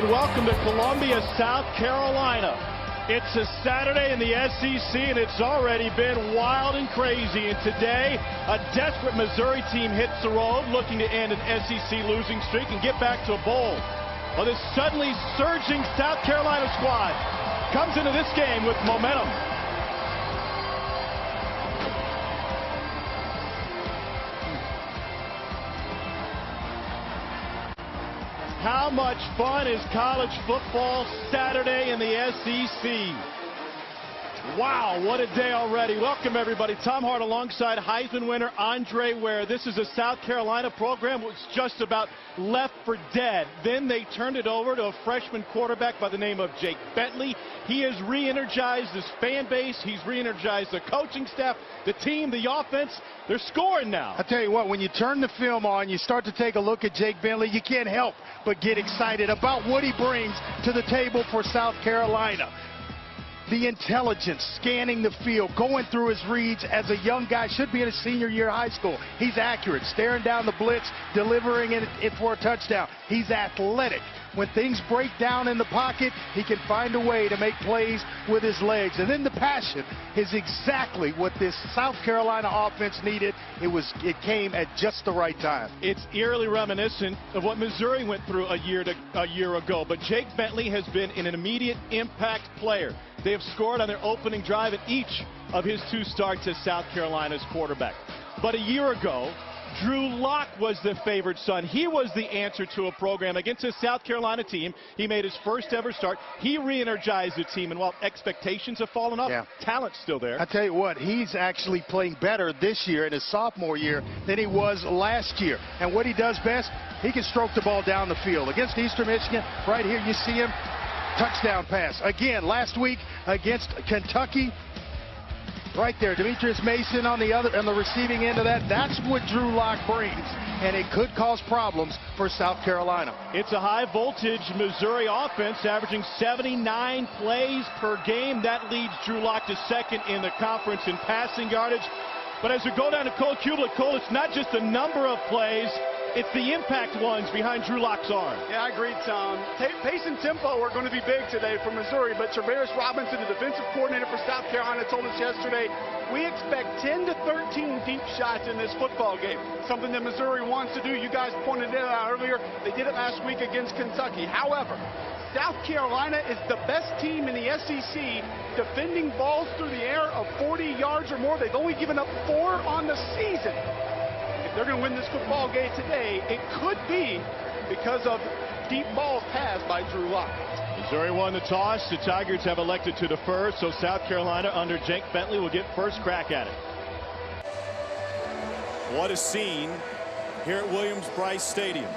and welcome to Columbia, South Carolina. It's a Saturday in the SEC, and it's already been wild and crazy. And today, a desperate Missouri team hits the road, looking to end an SEC losing streak and get back to a bowl. Well, this suddenly surging South Carolina squad comes into this game with momentum. How much fun is college football Saturday in the SEC? Wow, what a day already. Welcome, everybody. Tom Hart alongside Heisman winner Andre Ware. This is a South Carolina program that was just about left for dead. Then they turned it over to a freshman quarterback by the name of Jake Bentley. He has re-energized his fan base. He's re-energized the coaching staff, the team, the offense. They're scoring now. I tell you what, when you turn the film on, you start to take a look at Jake Bentley, you can't help but get excited about what he brings to the table for South Carolina. The intelligence, scanning the field, going through his reads as a young guy, should be in his senior year of high school. He's accurate, staring down the blitz, delivering it for a touchdown. He's athletic. When things break down in the pocket, he can find a way to make plays with his legs. And then the passion is exactly what this South Carolina offense needed. It came at just the right time. It's eerily reminiscent of what Missouri went through a year ago. But Jake Bentley has been an immediate impact player. They have scored on their opening drive at each of his two starts as South Carolina's quarterback. But a year ago, Drew Lock was the favored son. He was the answer to a program against a South Carolina team. He made his first ever start. He re-energized the team, and while expectations have fallen off, talent's still there. I tell you what, he's actually playing better this year in his sophomore year than he was last year. And what he does best, he can stroke the ball down the field. Against Eastern Michigan, right here you see him, touchdown pass. Again, last week against Kentucky, right there, Demetrius Mason on the receiving end of that. That's what Drew Lock brings, and it could cause problems for South Carolina. It's a high-voltage Missouri offense averaging 79 plays per game. That leads Drew Lock to second in the conference in passing yardage. But as we go down to Cole Kublik, Cole, it's not just the number of plays, it's the impact ones behind Drew Lock's arm. Yeah, I agree, Tom. Pace and tempo are going to be big today for Missouri, but Travaris Robinson, the defensive coordinator for South Carolina, told us yesterday, we expect 10 to 13 deep shots in this football game, something that Missouri wants to do. You guys pointed it out earlier. They did it last week against Kentucky. However, South Carolina is the best team in the SEC defending balls through the air of 40 yards or more. They've only given up 4 on the season. They're going to win this football game today. It could be because of deep balls passed by Drew Lock. Missouri won the toss. The Tigers have elected to defer, so South Carolina under Jake Bentley will get first crack at it. What a scene here at Williams-Brice Stadium.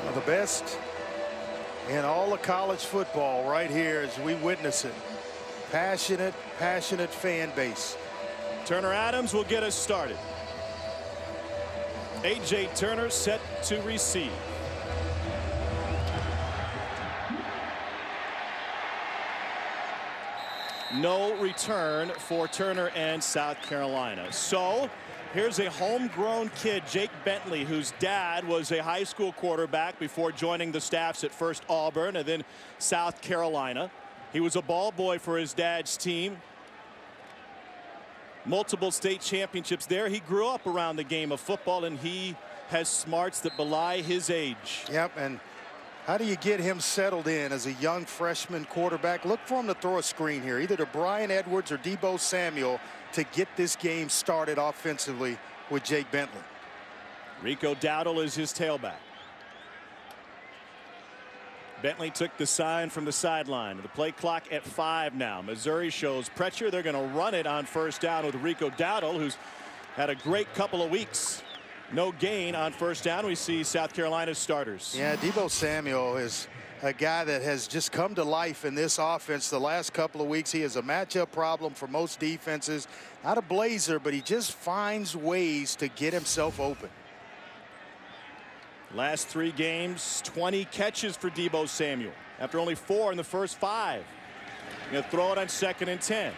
Well, the best in all of college football right here as we witness it. Passionate fan base. Turner Adams will get us started. A.J. Turner set to receive. No return for Turner and South Carolina. So here's a homegrown kid, Jake Bentley, whose dad was a high school quarterback before joining the staffs at first Auburn and then South Carolina. He was a ball boy for his dad's team. Multiple state championships there. He grew up around the game of football, and he has smarts that belie his age. Yep, and how do you get him settled in as a young freshman quarterback? Look for him to throw a screen here, either to Brian Edwards or Deebo Samuel, to get this game started offensively with Jake Bentley. Rico Dowdle is his tailback. Bentley took the sign from the sideline. The play clock at 5 now. Missouri shows pressure. They're going to run it on first down with Rico Dowdle, who's had a great couple of weeks. No gain on first down. We see South Carolina's starters. Yeah, Deebo Samuel is a guy that has just come to life in this offense the last couple of weeks. He is a matchup problem for most defenses. Not a blazer, but he just finds ways to get himself open. Last 3 games, 20 catches for Deebo Samuel after only 4 in the first 5. Going to throw it on 2nd and 10.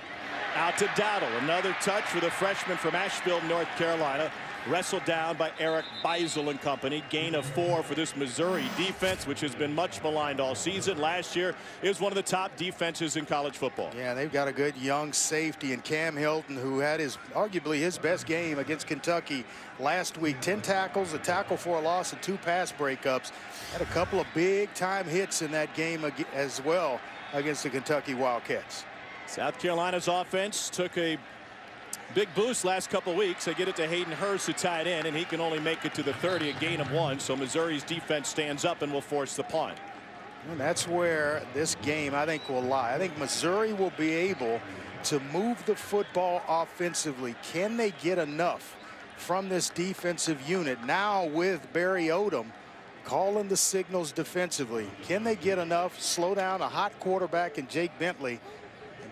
Out to Dowdle. Another touch for the freshman from Asheville, North Carolina. wrestled down by Eric Beisel and company. Gain of 4 for this Missouri defense, which has been much maligned all season. Last year is one of the top defenses in college football. Yeah, they've got a good young safety in Cam Hilton, who had arguably his best game against Kentucky last week. 10 tackles, a tackle for a loss, and 2 pass breakups. Had a couple of big-time hits in that game as well against the Kentucky Wildcats. South Carolina's offense took a big boost last couple of weeks. They get it to Hayden Hurst, who tied in, and he can only make it to the 30, a gain of 1. So Missouri's defense stands up and will force the punt. And that's where this game, I think, will lie. I think Missouri will be able to move the football offensively. Can they get enough from this defensive unit now with Barry Odom calling the signals defensively? Can they get enough, slow down a hot quarterback in Jake Bentley,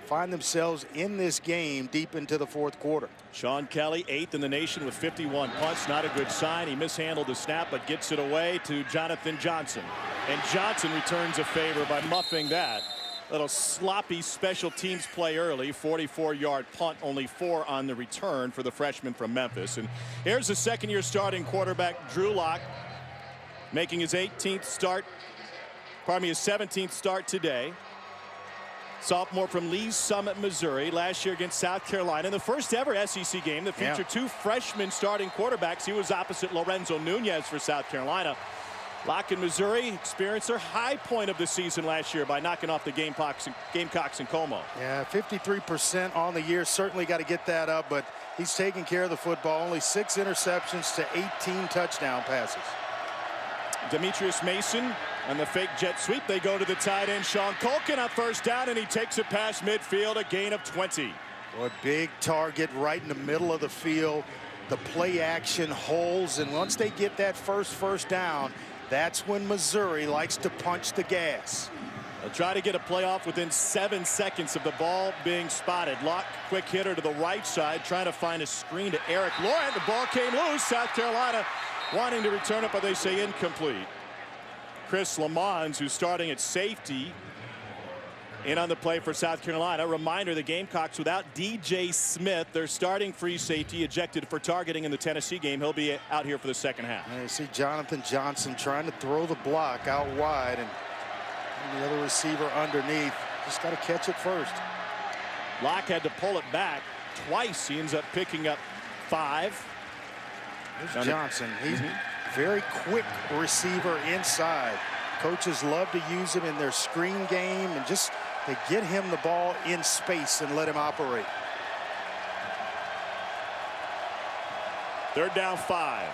find themselves in this game deep into the 4th quarter? Sean Kelly, 8th in the nation with 51 punts. Not a good sign. He mishandled the snap, but gets it away to Jonathan Johnson. And Johnson returns a favor by muffing that. Little sloppy special teams play early. 44-yard punt, only 4 on the return for the freshman from Memphis. And here's the second-year starting quarterback, Drew Lock, making his 18th start, pardon me, his 17th start today. Sophomore from Lee's Summit, Missouri. Last year against South Carolina in the first ever SEC game that featured 2 freshmen starting quarterbacks. He was opposite Lorenzo Nunez for South Carolina. Locke and Missouri experienced their high point of the season last year by knocking off the Gamecocks in Como. Yeah, 53% on the year. Certainly got to get that up, but he's taking care of the football. Only 6 interceptions to 18 touchdown passes. Demetrius Mason and the fake jet sweep. They go to the tight end, Sean Colkin, on first down, and he takes it past midfield, a gain of 20. Boy, big target right in the middle of the field. The play action holes, and once they get that first down, that's when Missouri likes to punch the gas. They'll try to get a playoff within 7 seconds of the ball being spotted. Locke, quick hitter to the right side, trying to find a screen to Eric Laurent. The ball came loose. South Carolina wanting to return it, but they say incomplete. Chris Lamons, who's starting at safety, in on the play for South Carolina. Reminder, the Gamecocks without DJ Smith, their starting free safety, ejected for targeting in the Tennessee game. He'll be out here for the second half. And you see Jonathan Johnson trying to throw the block out wide, and the other receiver underneath. Just got to catch it first. Locke had to pull it back twice. He ends up picking up 5. There's Johnson. He's very quick receiver inside. Coaches love to use him in their screen game and just to get him the ball in space and let him operate. 3rd down 5.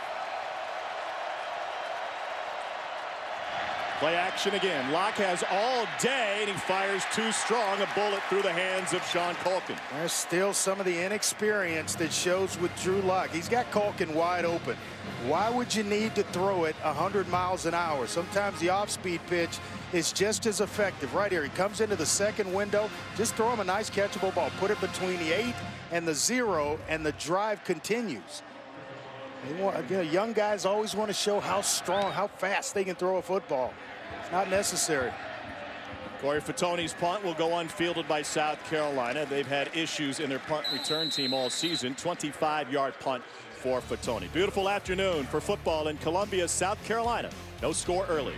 Play action again. Locke has all day, and he fires too strong. A bullet through the hands of Sean Colkin. There's still some of the inexperience that shows with Drew Lock. He's got Colkin wide open. Why would you need to throw it 100 miles an hour? Sometimes the off-speed pitch is just as effective. Right here, he comes into the second window. Just throw him a nice catchable ball. Put it between the 8 and the 0, and the drive continues. Young guys always want to show how strong, how fast they can throw a football. It's not necessary. Corey Fatoni's punt will go unfielded by South Carolina. They've had issues in their punt return team all season. 25-yard punt for Fatoni. Beautiful afternoon for football in Columbia, South Carolina. No score early.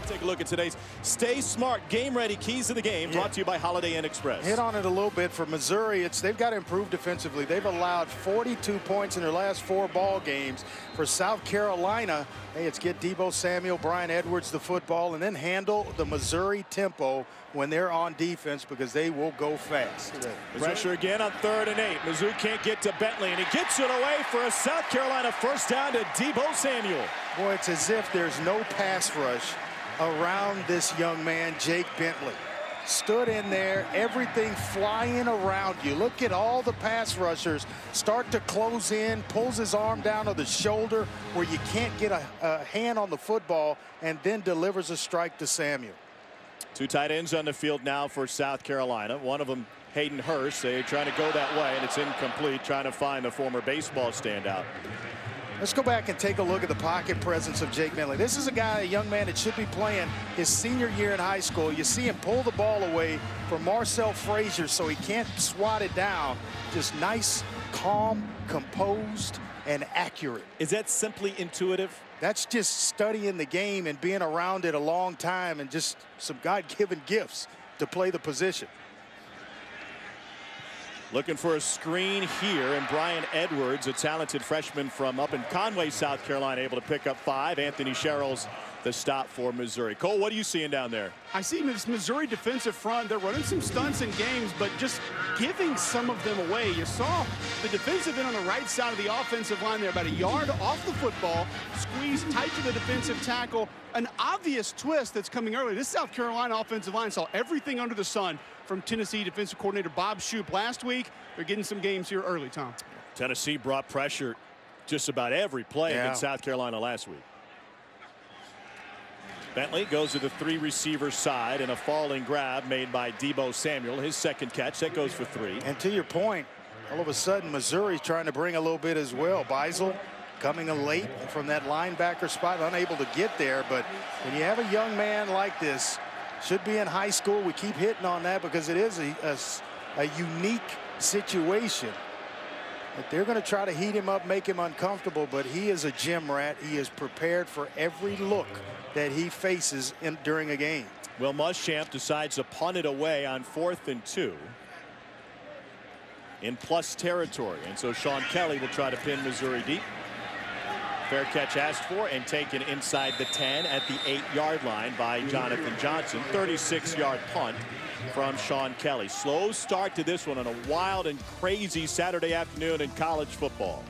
Take a look at today's Stay Smart Game Ready Keys to the Game, brought to you by Holiday Inn Express. Hit on it a little bit for Missouri. They've got to improve defensively. They've allowed 42 points in their last 4 ball games. For South Carolina, hey, it's get Deebo Samuel, Brian Edwards the football, and then handle the Missouri tempo when they're on defense, because they will go fast. Pressure again on 3rd and 8. Mizzou can't get to Bentley, and he gets it away for a South Carolina first down to Deebo Samuel. Boy, it's as if there's no pass rush around this young man, Jake Bentley. Stood in there, everything flying around you. Look at all the pass rushers start to close in, pulls his arm down to the shoulder where you can't get a hand on the football, and then delivers a strike to Samuel. 2 tight ends on the field now for South Carolina. One of them, Hayden Hurst. They're trying to go that way, and it's incomplete, trying to find the former baseball standout. Let's go back and take a look at the pocket presence of Jake Bentley. This is a guy, a young man that should be playing his senior year in high school. You see him pull the ball away from Marcel Frazier so he can't swat it down. Just nice calm, composed, and accurate. Is that simply intuitive? That's just studying the game and being around it a long time and just some God-given gifts to play the position. Looking for a screen here, and Brian Edwards, a talented freshman from up in Conway, South Carolina, able to pick up 5. Anthony Sherrill's the stop for Missouri. Cole, what are you seeing down there? I see this Missouri defensive front. They're running some stunts in games, but just giving some of them away. You saw the defensive end on the right side of the offensive line there, about a yard off the football, squeezed tight to the defensive tackle. An obvious twist that's coming early. This South Carolina offensive line saw everything under the sun from Tennessee defensive coordinator Bob Shoop last week. They're getting some games here early, Tom. Tennessee brought pressure just about every play against South Carolina last week. Bentley goes to the 3 receiver side, and a falling grab made by Deebo Samuel. His second catch, that goes for 3. And to your point, all of a sudden Missouri's trying to bring a little bit as well. Beisel coming in late from that linebacker spot, unable to get there. But when you have a young man like this, should be in high school, we keep hitting on that because it is a unique situation. But they're going to try to heat him up, make him uncomfortable, but he is a gym rat. He is prepared for every look that he faces during a game. Will Muschamp decides to punt it away on 4th and 2 in plus territory, and so Sean Kelly will try to pin Missouri deep. Fair catch asked for and taken inside the 10 at the 8-yard line by Jonathan Johnson. 36-yard punt from Sean Kelly. Slow start to this one on a wild and crazy Saturday afternoon in college football.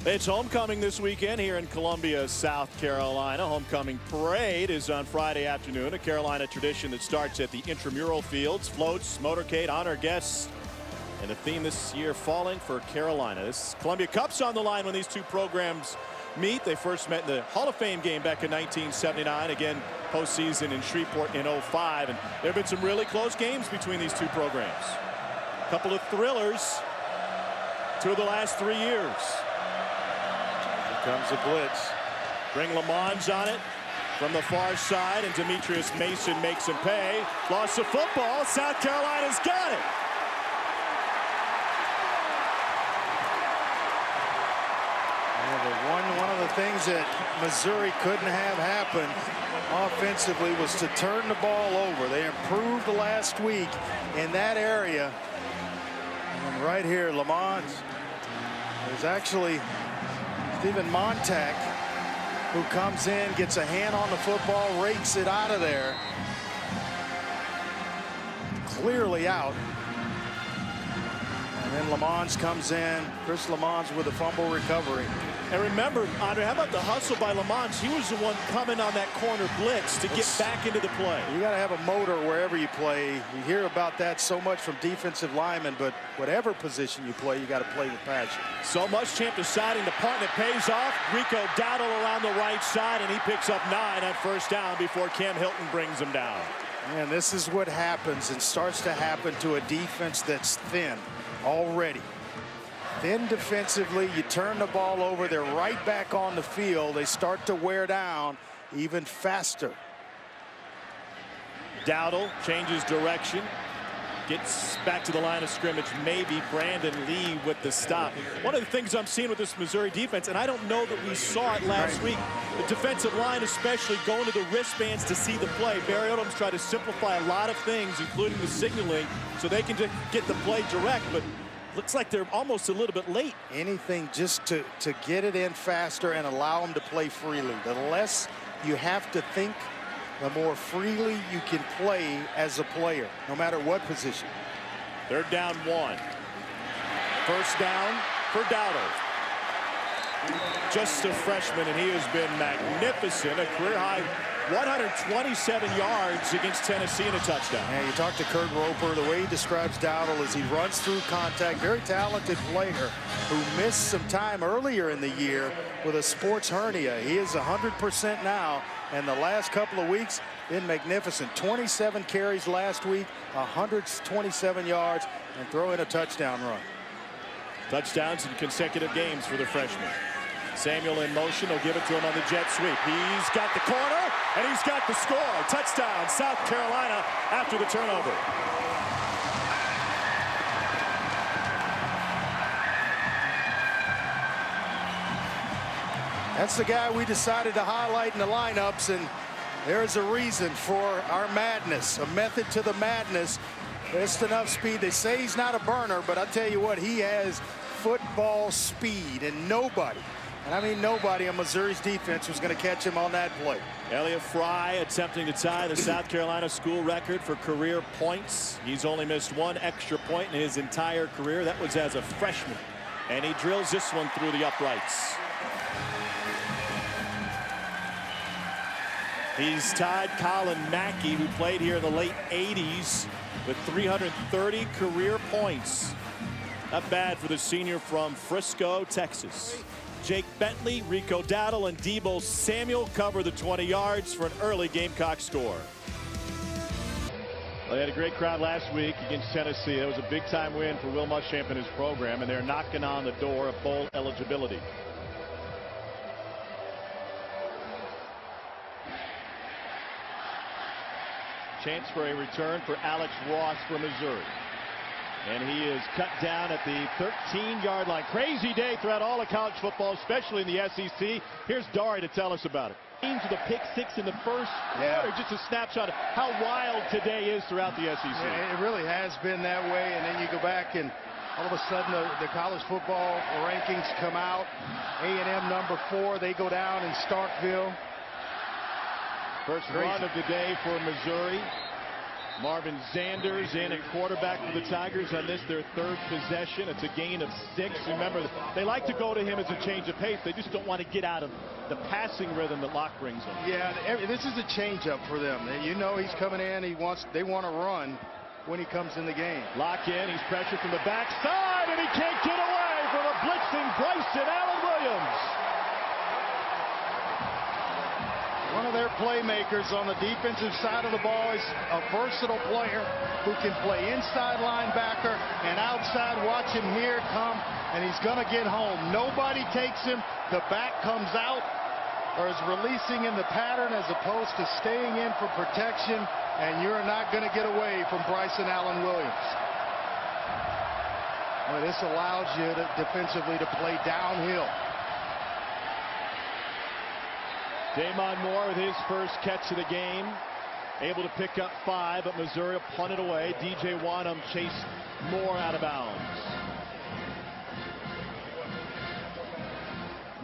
It's homecoming this weekend here in Columbia, South Carolina. Homecoming parade is on Friday afternoon, a Carolina tradition that starts at the intramural fields, floats, motorcade, honor guests. And the theme this year falling for Carolina. This Columbia Cup's on the line when these two programs meet. They first met in the Hall of Fame game back in 1979. Again, postseason in Shreveport in 05. And there have been some really close games between these two programs. A couple of thrillers 2 of the last 3 years. Here comes the blitz. Bring Lamons on it from the far side, and Demetrius Mason makes him pay. Loss of football. South Carolina's got it. One of the things that Missouri couldn't have happen offensively was to turn the ball over. They improved last week in that area. And right here, Lamont, there's actually Stephen Montag who comes in, gets a hand on the football, rakes it out of there. Clearly out. And then Lamons comes in. Chris Lamons with a fumble recovery. And remember, Andre, how about the hustle by Lamons? He was the one coming on that corner blitz to get back into the play. You got to have a motor wherever you play. You hear about that so much from defensive linemen, but whatever position you play, you got to play with passion. So Muschamp deciding to punt, and it pays off. Rico Dowdle around the right side, and he picks up 9 on first down before Cam Hilton brings him down. And this is what happens and starts to happen to a defense that's thin already. Thin defensively, you turn the ball over, they're right back on the field. They start to wear down even faster. Dowdle changes direction, gets back to the line of scrimmage. Maybe Brandon Lee with the stop. One of the things I'm seeing with this Missouri defense, and I don't know that we saw it last week, the defensive line especially going to the wristbands to see the play. Barry Odom's tried to simplify a lot of things, including the signaling, so they can just get the play direct, but looks like they're almost a little bit late. Anything just to get it in faster and allow them to play freely. The less you have to think, the more freely you can play as a player, no matter what position. 3rd down 1. First down for Dowdle. Just a freshman, and he has been magnificent. A career-high 127 yards against Tennessee and a touchdown. Yeah, you talk to Kurt Roper. The way he describes Dowdle is he runs through contact. Very talented player who missed some time earlier in the year with a sports hernia. He is 100% now, and the last couple of weeks been magnificent. 27 carries last week, 127 yards, and throw in a touchdown run. Touchdowns in consecutive games for the freshman. Samuel in motion. He'll give it to him on the jet sweep. He's got the corner, and he's got the score. Touchdown, South Carolina after the turnover. That's the guy we decided to highlight in the lineups, and there's a reason for our madness, a method to the madness. Just enough speed. They say he's not a burner, but I tell you what, he has football speed, and nobody, and I mean nobody on Missouri's defense was going to catch him on that play. Elliott Fry attempting to tie the South Carolina school record for career points. He's only missed one extra point in his entire career. That was as a freshman, and he drills this one through the uprights. He's tied Colin Mackey, who played here in the late 80s, with 330 career points. Not bad for the senior from Frisco, Texas. Jake Bentley, Rico Dowdle, and Deebo Samuel cover the 20 yards for an early Gamecock score. Well, they had a great crowd last week against Tennessee. It was a big-time win for Will Muschamp and his program, and they're knocking on the door of bowl eligibility. Chance for a return for Alex Ross for Missouri. And he is cut down at the 13-yard line. Crazy day throughout all of college football, especially in the SEC. Here's Dari to tell us about it. To the pick six in the first quarter, just a snapshot of how wild today is throughout the SEC. Yeah, it really has been that way, and then you go back and all of a sudden the college football rankings come out. A&M number 4, they go down in Starkville. First run of the day for Missouri. Marvin Zanders in at quarterback for the Tigers on this, their third possession. It's a gain of 6. Remember, they like to go to him as a change of pace. They just don't want to get out of the passing rhythm that Locke brings them. Yeah, this is a change-up for them. You know he's coming in. They want to run when he comes in the game. Locke in. He's pressured from the backside, and he can't get away from a blitzing Bryson Allen Williams. One of their playmakers on the defensive side of the ball is a versatile player who can play inside linebacker and outside. Watch him here come, and he's going to get home. Nobody takes him. The back comes out or is releasing in the pattern as opposed to staying in for protection, and you're not going to get away from Bryson Allen Williams. Well, this allows you defensively to play downhill. Damon Moore with his first catch of the game, able to pick up 5, but Missouri will punt it away. DJ Wanham chased Moore out of bounds.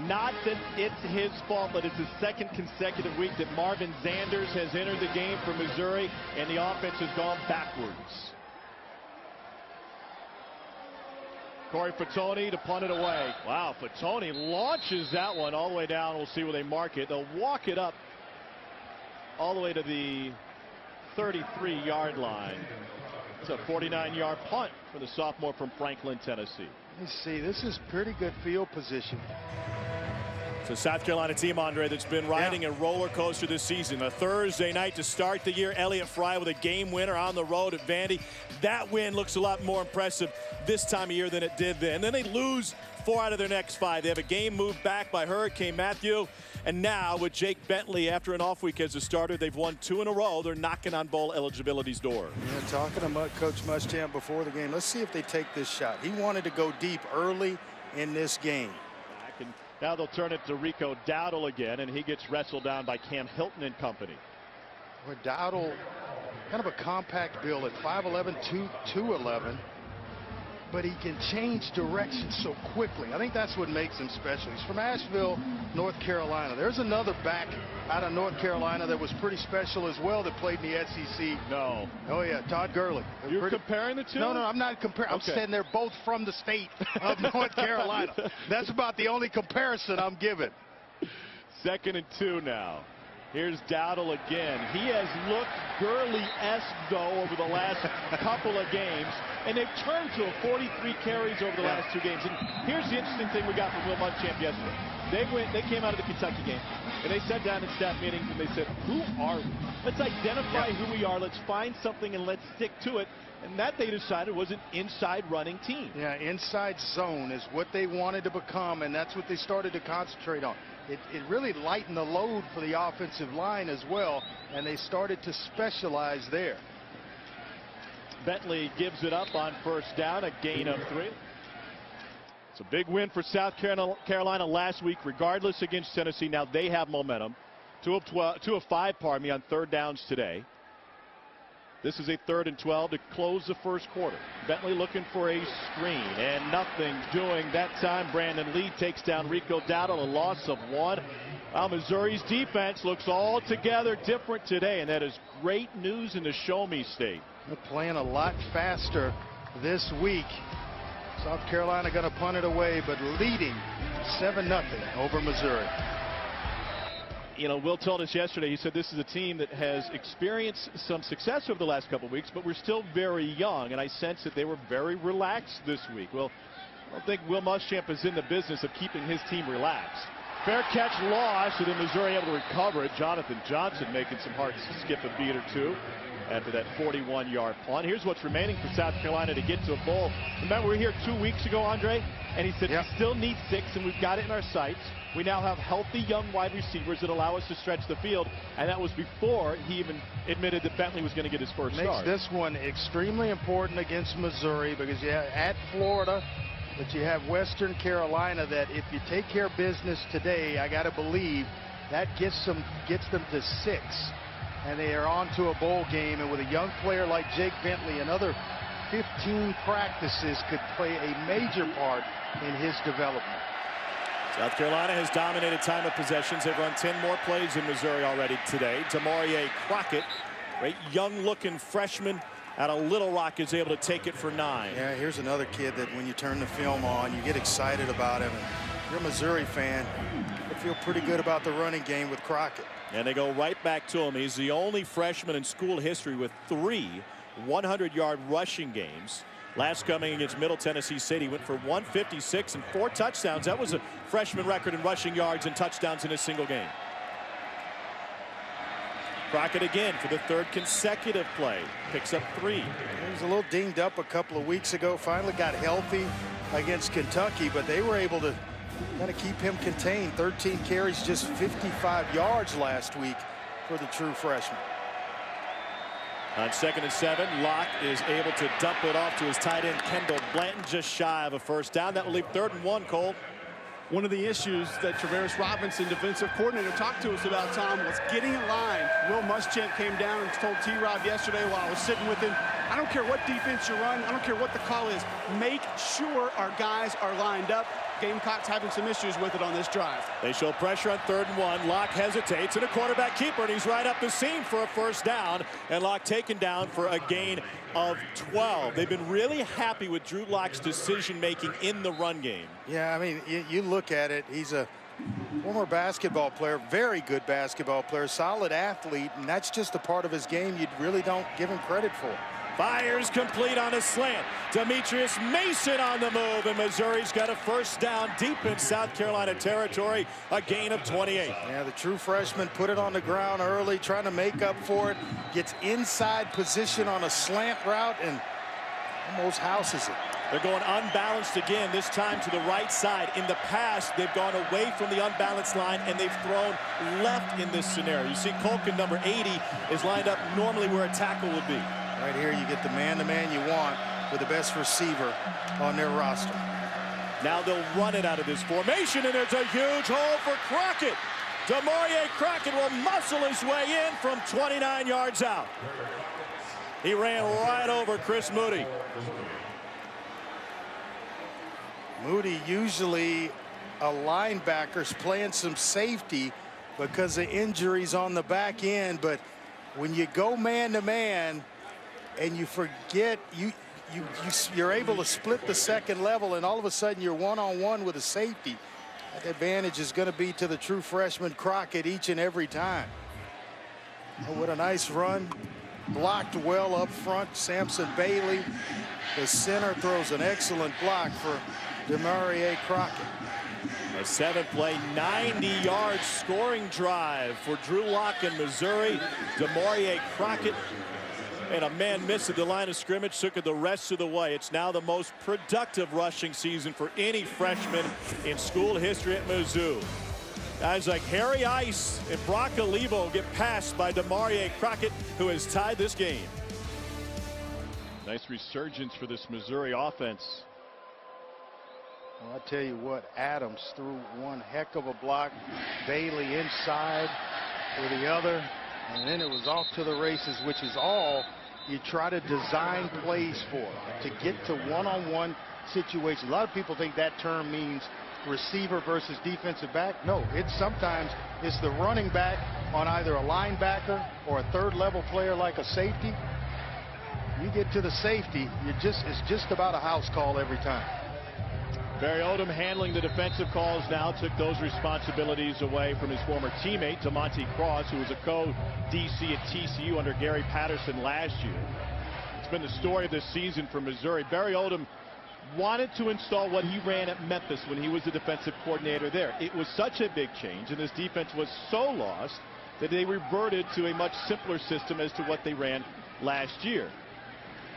Not that it's his fault, but it's the second consecutive week that Marvin Zanders has entered the game for Missouri, and the offense has gone backwards. Corey Fatoni to punt it away. Wow, Fatoni launches that one all the way down. We'll see where they mark it. They'll walk it up all the way to the 33-yard line. It's a 49-yard punt for the sophomore from Franklin, Tennessee. You see, this is pretty good field position. It's a South Carolina team, Andre, that's been riding a roller coaster this season. A Thursday night to start the year. Elliott Fry with a game winner on the road at Vandy. That win looks a lot more impressive this time of year than it did then. And then they lose 4 out of their next 5. They have a game moved back by Hurricane Matthew. And now with Jake Bentley after an off week as a starter, they've won 2 in a row. They're knocking on bowl eligibility's door. Yeah, talking to Coach Muschamp before the game. Let's see if they take this shot. He wanted to go deep early in this game. Now they'll turn it to Rico Dowdle again, and he gets wrestled down by Cam Hilton and company. Well, Dowdle, kind of a compact build at 5'11", 211, but he can change direction so quickly. I think that's what makes him special. He's from Asheville, North Carolina. There's another back out of North Carolina that was pretty special as well that played in the SEC. No. Oh, yeah, Todd Gurley. You're comparing the two? No, I'm not comparing. I'm saying they're both from the state of North Carolina. That's about the only comparison I'm giving. 2nd and 2 now. Here's Dowdle again. He has looked Gurley-esque, though, over the last couple of games, and they've turned to a 43 carries over the last 2 games. And here's the interesting thing we got from Will Muschamp yesterday. They came out of the Kentucky game, and they sat down in staff meetings, and they said, who are we? Let's identify who we are. Let's find something, and let's stick to it. And that, they decided, was an inside running team. Yeah, inside zone is what they wanted to become, and that's what they started to concentrate on. It really lightened the load for the offensive line as well, and they started to specialize there. Bentley gives it up on first down, a gain of 3. It's A big win for South Carolina last week, regardless against Tennessee. Now they have momentum. 2 of 5, pardon me, on third downs today. This is a 3rd and 12 to close the first quarter. Bentley looking for a screen and nothing doing that time. Brandon Lee takes down Rico Dowdle, a loss of 1. Well, Missouri's defense looks altogether different today, and that is great news in the Show Me State. They're playing a lot faster this week. South Carolina going to punt it away, but leading 7-0 over Missouri. You know, Will told us yesterday, he said this is a team that has experienced some success over the last couple of weeks, but we're still very young, and I sense that they were very relaxed this week. Well, I don't think Will Muschamp is in the business of keeping his team relaxed. Fair catch loss, and then Missouri able to recover it. Jonathan Johnson making some hearts skip a beat or two after that 41-yard punt. Here's what's remaining for South Carolina to get to a bowl. Remember, we were here 2 weeks ago, Andre, and he said we still need 6, and we've got it in our sights. We now have healthy young wide receivers that allow us to stretch the field, and that was before he even admitted that Bentley was going to get his first start. Makes this one extremely important against Missouri because you have at Florida, but you have Western Carolina that if you take care of business today, I got to believe that gets them to 6. And they are on to a bowl game, and with a young player like Jake Bentley, another 15 practices could play a major part in his development. South Carolina has dominated time of possessions. They've run 10 more plays in Missouri already today. Demarie Crockett, great young-looking freshman out of Little Rock, is able to take it for 9. Yeah, here's another kid that when you turn the film on, you get excited about him. And if you're a Missouri fan, you feel pretty good about the running game with Crockett. And they go right back to him. He's the only freshman in school history with 3 100-yard rushing games. Last coming against Middle Tennessee State, he went for 156 and 4 touchdowns. That was a freshman record in rushing yards and touchdowns in a single game. Crockett again for the 3rd consecutive play. Picks up 3. He was a little dinged up a couple of weeks ago. Finally got healthy against Kentucky, but they were able to kind of keep him contained. 13 carries, just 55 yards last week for the true freshman. On 2nd and 7, Locke is able to dump it off to his tight end, Kendall Blanton, just shy of a first down. That will leave 3rd and 1, Cole. One of the issues that Travaris Robinson, defensive coordinator, talked to us about, Tom, was getting in line. Will Muschamp came down and told T-Rob yesterday while I was sitting with him, I don't care what defense you run, I don't care what the call is, make sure our guys are lined up. Gamecocks having some issues with it on this drive. They show pressure on 3rd and 1. Locke hesitates, and a quarterback keeper, and he's right up the seam for a first down. And Locke taken down for a gain of 12. They've been really happy with Drew Locke's decision-making in the run game. Yeah, I mean, you look at it, he's a former basketball player, very good basketball player, solid athlete, and that's just a part of his game you really don't give him credit for. Fires complete on a slant. Demetrius Mason on the move, and Missouri's got a first down deep in South Carolina territory, a gain of 28. Yeah, the true freshman put it on the ground early, trying to make up for it, gets inside position on a slant route and almost houses it. They're going unbalanced again, this time to the right side. In the past, they've gone away from the unbalanced line, and they've thrown left in this scenario. You see Colkin, number 80, is lined up normally where a tackle would be. Right here, you get the man-to-man you want with the best receiver on their roster. Now they'll run it out of this formation, and there's a huge hole for Crockett. Demarie Crockett will muscle his way in from 29 yards out. He ran right over Chris Moody. Moody usually a linebacker's playing some safety because of injuries on the back end, but when you go man-to-man and you forget, you're able to split the second level, and all of a sudden you're one-on-one with a safety. That advantage is going to be to the true freshman Crockett each and every time. Oh, what a nice run. Blocked well up front. Samson Bailey, the center, throws an excellent block for Demarie Crockett. A 7-play, 90-yard scoring drive for Drew Locke in Missouri. Demarie Crockett and a man missed at the line of scrimmage, took it the rest of the way. It's now the most productive rushing season for any freshman in school history at Mizzou. Guys like Harry Ice and Brock Olivo get passed by Demarie Crockett, who has tied this game. Nice resurgence for this Missouri offense. Well, I tell you what, Adams threw one heck of a block. Bailey inside for the other. And then it was off to the races, which is all you try to design plays for, to get to one-on-one situations. A lot of people think that term means receiver versus defensive back. No, sometimes it's the running back on either a linebacker or a third-level player like a safety. You get to the safety, it's just about a house call every time. Barry Odom handling the defensive calls now, took those responsibilities away from his former teammate, Monty Cross, who was a co-DC at TCU under Gary Patterson last year. It's been the story of this season for Missouri. Barry Odom wanted to install what he ran at Memphis when he was the defensive coordinator there. It was such a big change, and this defense was so lost that they reverted to a much simpler system as to what they ran last year.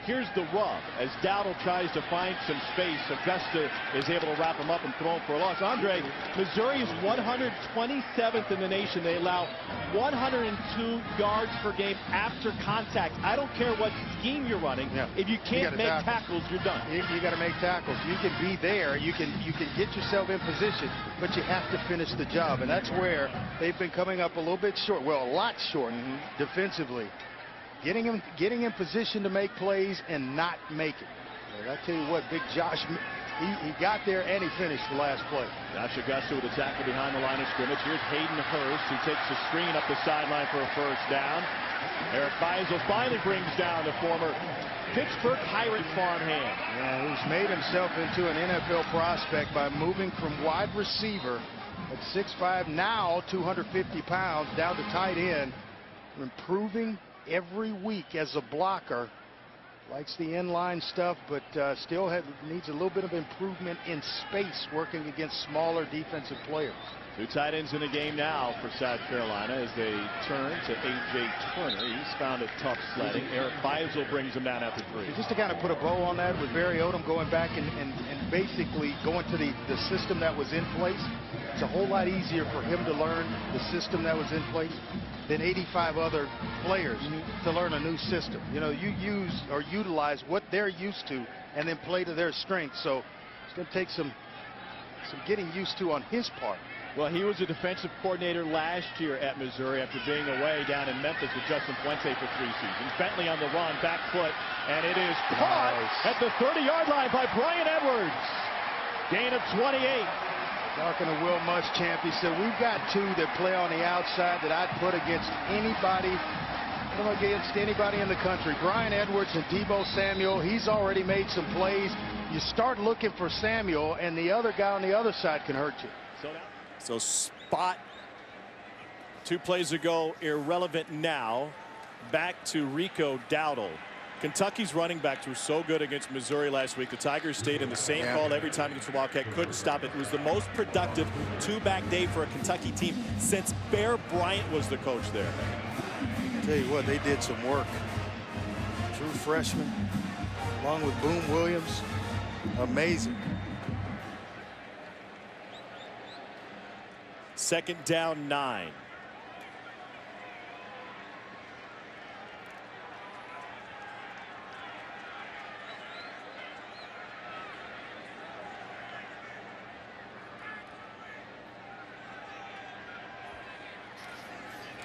Here's the rub. As Dowdle tries to find some space, Augusta is able to wrap him up and throw him for a loss. Andre, Missouri is 127th in the nation. They allow 102 yards per game after contact. I don't care what scheme you're running. Yeah. If you can't make tackles, you're done. You got to make tackles. You can be there. You can get yourself in position, but you have to finish the job. And that's where they've been coming up a little bit short. Well, a lot short defensively. Getting in position to make plays and not make it. But I tell you what, Big Josh, he got there and he finished the last play. Josh Augusta with a tackle behind the line of scrimmage. Here's Hayden Hurst, who takes the screen up the sideline for a first down. Eric Beisel finally brings down the former Pittsburgh Pirate farmhand. Yeah, who's made himself into an NFL prospect by moving from wide receiver at 6'5", now 250 pounds, down to tight end, improving every week as a blocker. Likes the inline stuff, but still needs a little bit of improvement in space working against smaller defensive players. Two tight ends in the game now for South Carolina as they turn to A.J. Turner. He's found it tough sledding. Eric Beisel brings him down after 3. Just to kind of put a bow on that, with Barry Odom going back and basically going to the system that was in place, it's a whole lot easier for him to learn the system that was in place than 85 other players to learn a new system. You know, you use or utilize what they're used to and then play to their strengths. So it's going to take some getting used to on his part. Well, he was a defensive coordinator last year at Missouri after being away down in Memphis with Justin Fuente for 3 seasons. Bentley on the run, back foot, and it is caught at the 30-yard line by Brian Edwards. Gain of 28. Talking to Will Muschamp, he said, we've got 2 that play on the outside that I'd put against anybody in the country. Brian Edwards and Deebo Samuel. He's already made some plays. You start looking for Samuel, and the other guy on the other side can hurt you. So spot 2 plays ago, irrelevant now. Back to Rico Dowdle. Kentucky's running backs were so good against Missouri last week. The Tigers stayed in the same call every time against the Wildcat. Couldn't stop it. It was the most productive 2-back day for a Kentucky team since Bear Bryant was the coach there. Tell you what, they did some work. True freshman, along with Boom Williams. Amazing. 2nd down 9.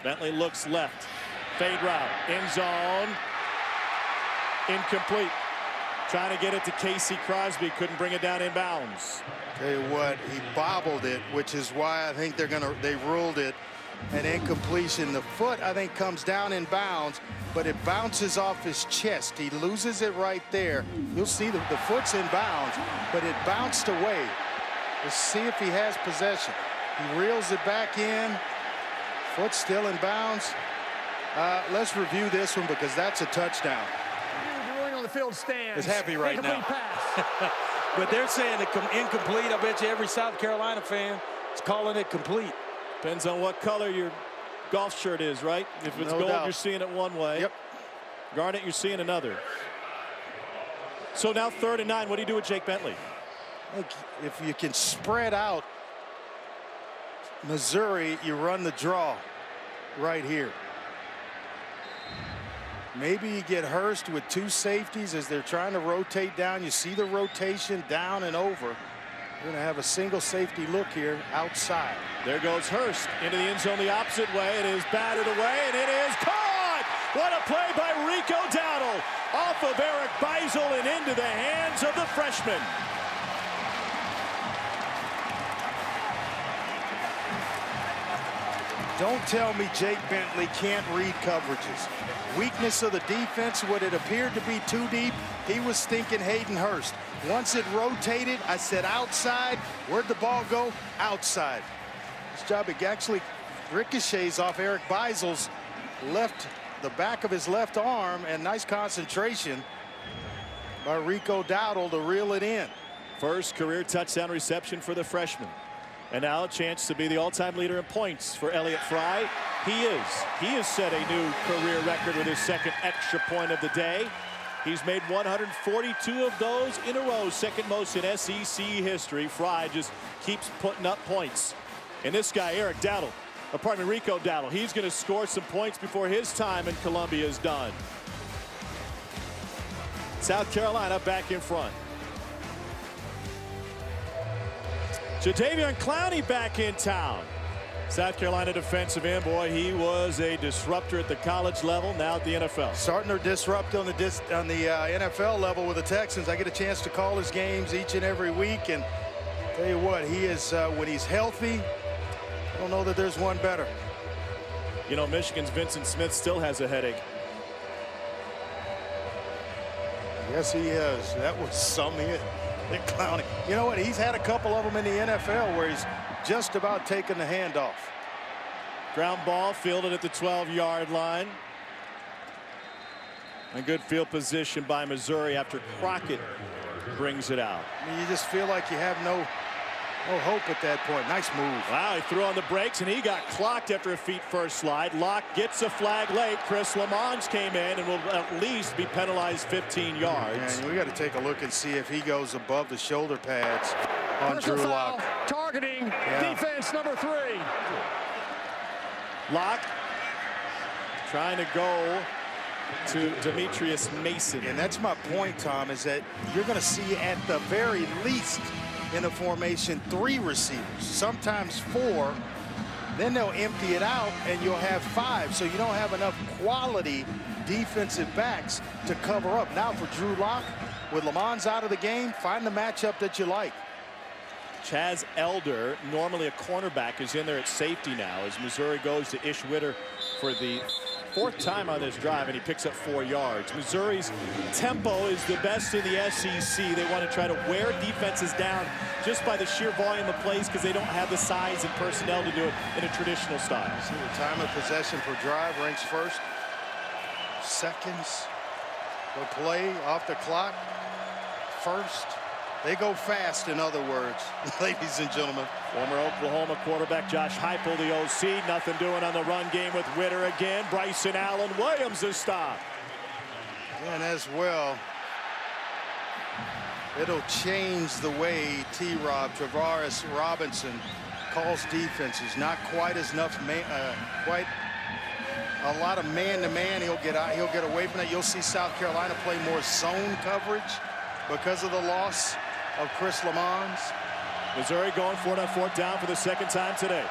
Bentley looks left. Fade route. End zone. Incomplete. Trying to get it to Casey Crosby. Couldn't bring it down in bounds. Tell you what, he bobbled it, which is why I think they ruled it an incompletion. The foot, I think, comes down in bounds, but it bounces off his chest. He loses it right there. You'll see the foot's in bounds, but it bounced away. Let's see if he has possession. He reels it back in. Foot still in bounds. Let's review this one because that's a touchdown. On the field stands. Is happy right now. But they're saying it incomplete. I bet you every South Carolina fan is calling it complete. Depends on what color your golf shirt is, right? If it's gold, you're seeing it one way. Yep. Garnet, you're seeing another. So now 3rd and 9. What do you do with Jake Bentley? Look, if you can spread out Missouri, you run the draw right here. Maybe you get Hurst with 2 safeties as they're trying to rotate down. You see the rotation down and over. We're going to have a single safety look here outside. There goes Hurst into the end zone the opposite way. It is batted away, and it is caught! What a play by Rico Dowdle off of Eric Beisel and into the hands of the freshman. Don't tell me Jake Bentley can't read coverages. Weakness of the defense, what it appeared to be too deep, he was stinking Hayden Hurst. Once it rotated, I said outside. Where'd the ball go? Outside. This job, it actually ricochets off Eric Beisel's the back of his left arm, and nice concentration by Rico Dowdle to reel it in. First career touchdown reception for the freshman. And now a chance to be the all-time leader in points for Elliott Fry. He has set a new career record with his second extra point of the day. He's made 142 of those in a row, second most in SEC history. Fry just keeps putting up points. And this guy, Rico Dowdle, he's going to score some points before his time in Columbia is done. South Carolina back in front. Jadeveon Clowney back in town. South Carolina defensive end, boy, he was a disruptor at the college level, now at the NFL. Starting to disrupt on the NFL level with the Texans. I get a chance to call his games each and every week, and tell you what, he is, when he's healthy, I don't know that there's one better. You know, Michigan's Vincent Smith still has a headache. Yes, he is. That was something. Clowney. You know what? He's had a couple of them in the NFL where he's just about taken the handoff. Ground ball fielded at the 12-yard line. A good field position by Missouri after Crockett brings it out. I mean, you just feel like you have no hope at that point. Nice move. Wow, he threw on the brakes and he got clocked after a feet-first slide. Locke gets a flag late. Chris Lamons came in and will at least be penalized 15 yards. And we got to take a look and see if he goes above the shoulder pads on Drew Locke. Targeting defense number 3. Locke trying to go to Demetrius Mason. And that's my point, Tom, is that you're going to see at the very least in the formation 3 receivers, sometimes 4. Then they'll empty it out and you'll have 5. So you don't have enough quality defensive backs to cover up. Now for Drew Locke, with Lamons out of the game, find the matchup that you like. Chaz Elder, normally a cornerback, is in there at safety now as Missouri goes to Ish Witter for the 4th time on this drive, and he picks up 4 yards. Missouri's tempo is the best in the SEC. They want to try to wear defenses down just by the sheer volume of plays because they don't have the size and personnel to do it in a traditional style. See, the time of possession per drive ranks first. Seconds per play off the clock first. They go fast, in other words, ladies and gentlemen. Former Oklahoma quarterback Josh Heupel, the OC, nothing doing on the run game with Witter again. Bryson Allen Williams is stopped. And as well, it'll change the way T-Rob, Travaris Robinson, calls defenses. Not quite as enough, quite a lot of man-to-man. He'll get away from it. You'll see South Carolina play more zone coverage because of the loss of Chris Lamons. Missouri going for it on 4th down for the 2nd time today.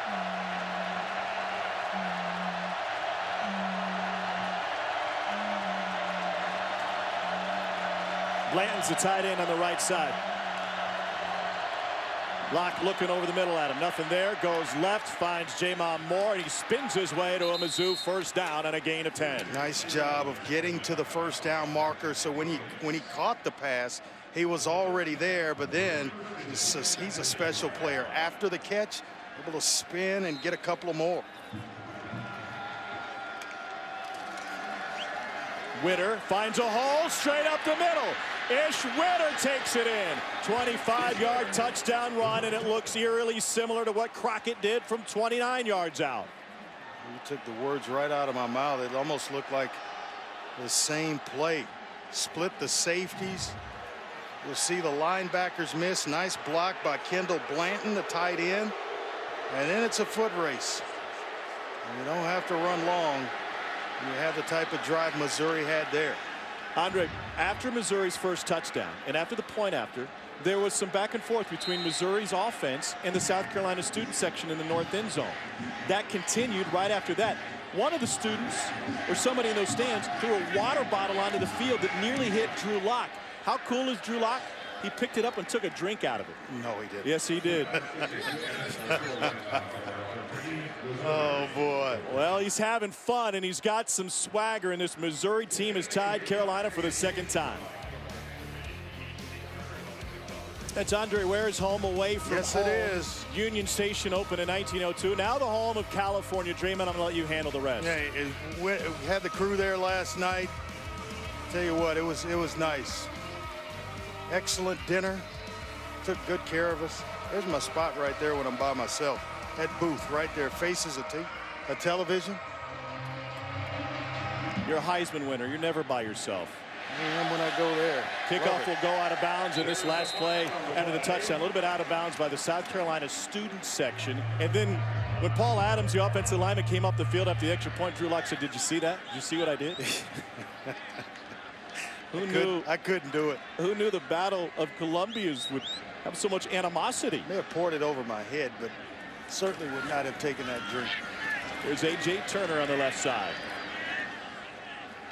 Blanton's the tight end on the right side. Locke looking over the middle at him. Nothing there. Goes left. Finds Jamon Moore. And he spins his way to a Mizzou 1st down and a gain of 10. Nice job of getting to the 1st down marker. So when he caught the pass, he was already there. But then he's a special player. After the catch, able to spin and get a couple of more. Witter finds a hole straight up the middle. Ish Witter takes it in. 25-yard touchdown run, and it looks eerily similar to what Crockett did from 29 yards out. You took the words right out of my mouth. It almost looked like the same play. Split the safeties. You'll see the linebackers miss. Nice block by Kendall Blanton, the tight end. And then it's a foot race. And you don't have to run long. You have the type of drive Missouri had there. Andre, after Missouri's first touchdown and after the point after, there was some back and forth between Missouri's offense and the South Carolina student section in the north end zone. That continued right after that. One of the students, or somebody in those stands, threw a water bottle onto the field that nearly hit Drew Lock. How cool is Drew Lock? He picked it up and took a drink out of it. No, he didn't. Yes, he did. Oh, boy. Well, he's having fun, and he's got some swagger, and this Missouri team has tied Carolina for the second time. That's Andre Ware's home away from Yes, home. it is. Union Station opened in 1902. Now the home of California Dreamin'. I'm going to let you handle the rest. Yeah, we had the crew there last night. Tell you what, it was nice. Excellent dinner. Took good care of us. There's my spot right there when I'm by myself. That booth right there faces a television. You're a Heisman winner. You're never by yourself. I am when I go there. Kickoff will go out of bounds in this last play after the touchdown. A little bit out of bounds by the South Carolina student section. And then when Paul Adams, the offensive lineman, came up the field after the extra point, Drew Lock said, "Did you see that? Did you see what I did?" Who knew? I couldn't do it. Who knew the Battle of Columbia's would have so much animosity? May have poured it over my head, but certainly would not have taken that drink. There's A.J. Turner on the left side.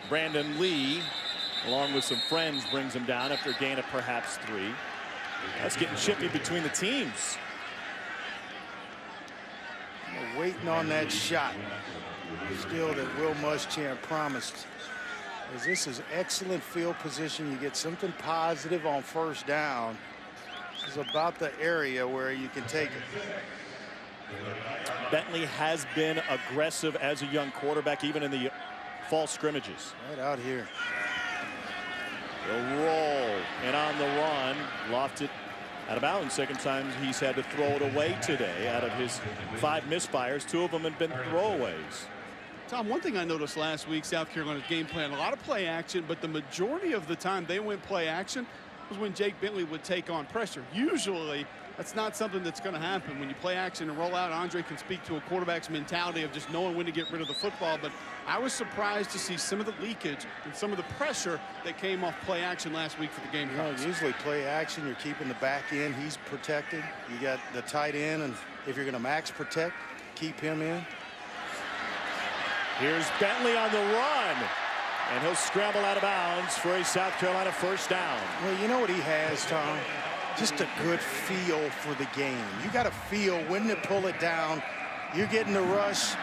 Brandon Lee, along with some friends, brings him down after a gain of perhaps 3. That's getting chippy between the teams. We're waiting on that shot. Still that Will Muschamp promised. As this is excellent field position. You get something positive on first down. This is about the area where you can take it. Bentley has been aggressive as a young quarterback, even in the fall scrimmages. Right out here. The roll, and on the run, lofted out of bounds. Second time he's had to throw it away today. Out of his 5 misfires, 2 of them have been throwaways. Tom, one thing I noticed last week, South Carolina's game plan, a lot of play action, but the majority of the time they went play action was when Jake Bentley would take on pressure. Usually, that's not something that's going to happen. When you play action and roll out, Andre can speak to a quarterback's mentality of just knowing when to get rid of the football. But I was surprised to see some of the leakage and some of the pressure that came off play action last week for the Gamecocks. Usually play action, you're keeping the back end. He's protected. You got the tight end, and if you're going to max protect, keep him in. Here's Bentley on the run, and he'll scramble out of bounds for a South Carolina first down. Well, you know what he has, Tom? Just a good feel for the game. You got to feel when to pull it down. You're getting the rush.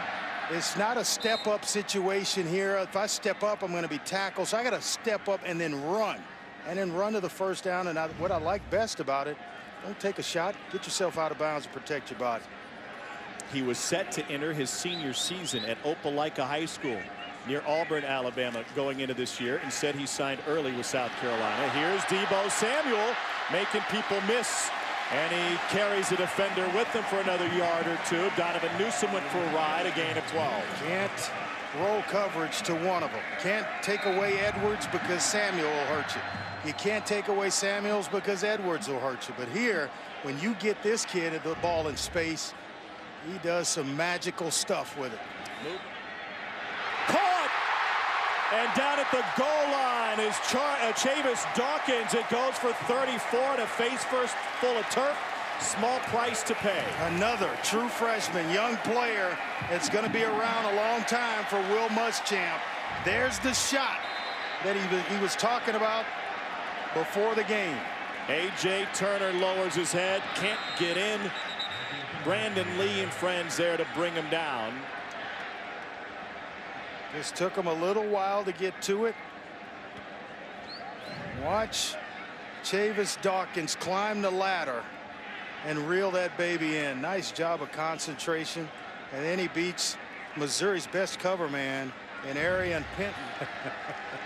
It's not a step-up situation here. If I step up, I'm going to be tackled. So I got to step up and then run to the first down. And what I like best about it, don't take a shot. Get yourself out of bounds and protect your body. He was set to enter his senior season at Opelika High School near Auburn, Alabama, going into this year. Instead, he signed early with South Carolina. Here's Deebo Samuel making people miss, and he carries the defender with him for another yard or 2. Donovan Newsom went for a ride, a gain of 12. Can't roll coverage to one of them. Can't take away Edwards because Samuel will hurt you. You can't take away Samuels because Edwards will hurt you. But here, when you get this kid at the ball in space, he does some magical stuff with it. Caught! And down at the goal line is Chavis Dawkins. It goes for 34 to face first full of turf. Small price to pay. Another true freshman, young player that's going to be around a long time for Will Muschamp. There's the shot that he was talking about before the game. A.J. Turner lowers his head, can't get in. Brandon Lee and friends there to bring him down. Just took him a little while to get to it. Watch Chavis Dawkins climb the ladder and reel that baby in. Nice job of concentration. And then he beats Missouri's best cover man in Arian Penton.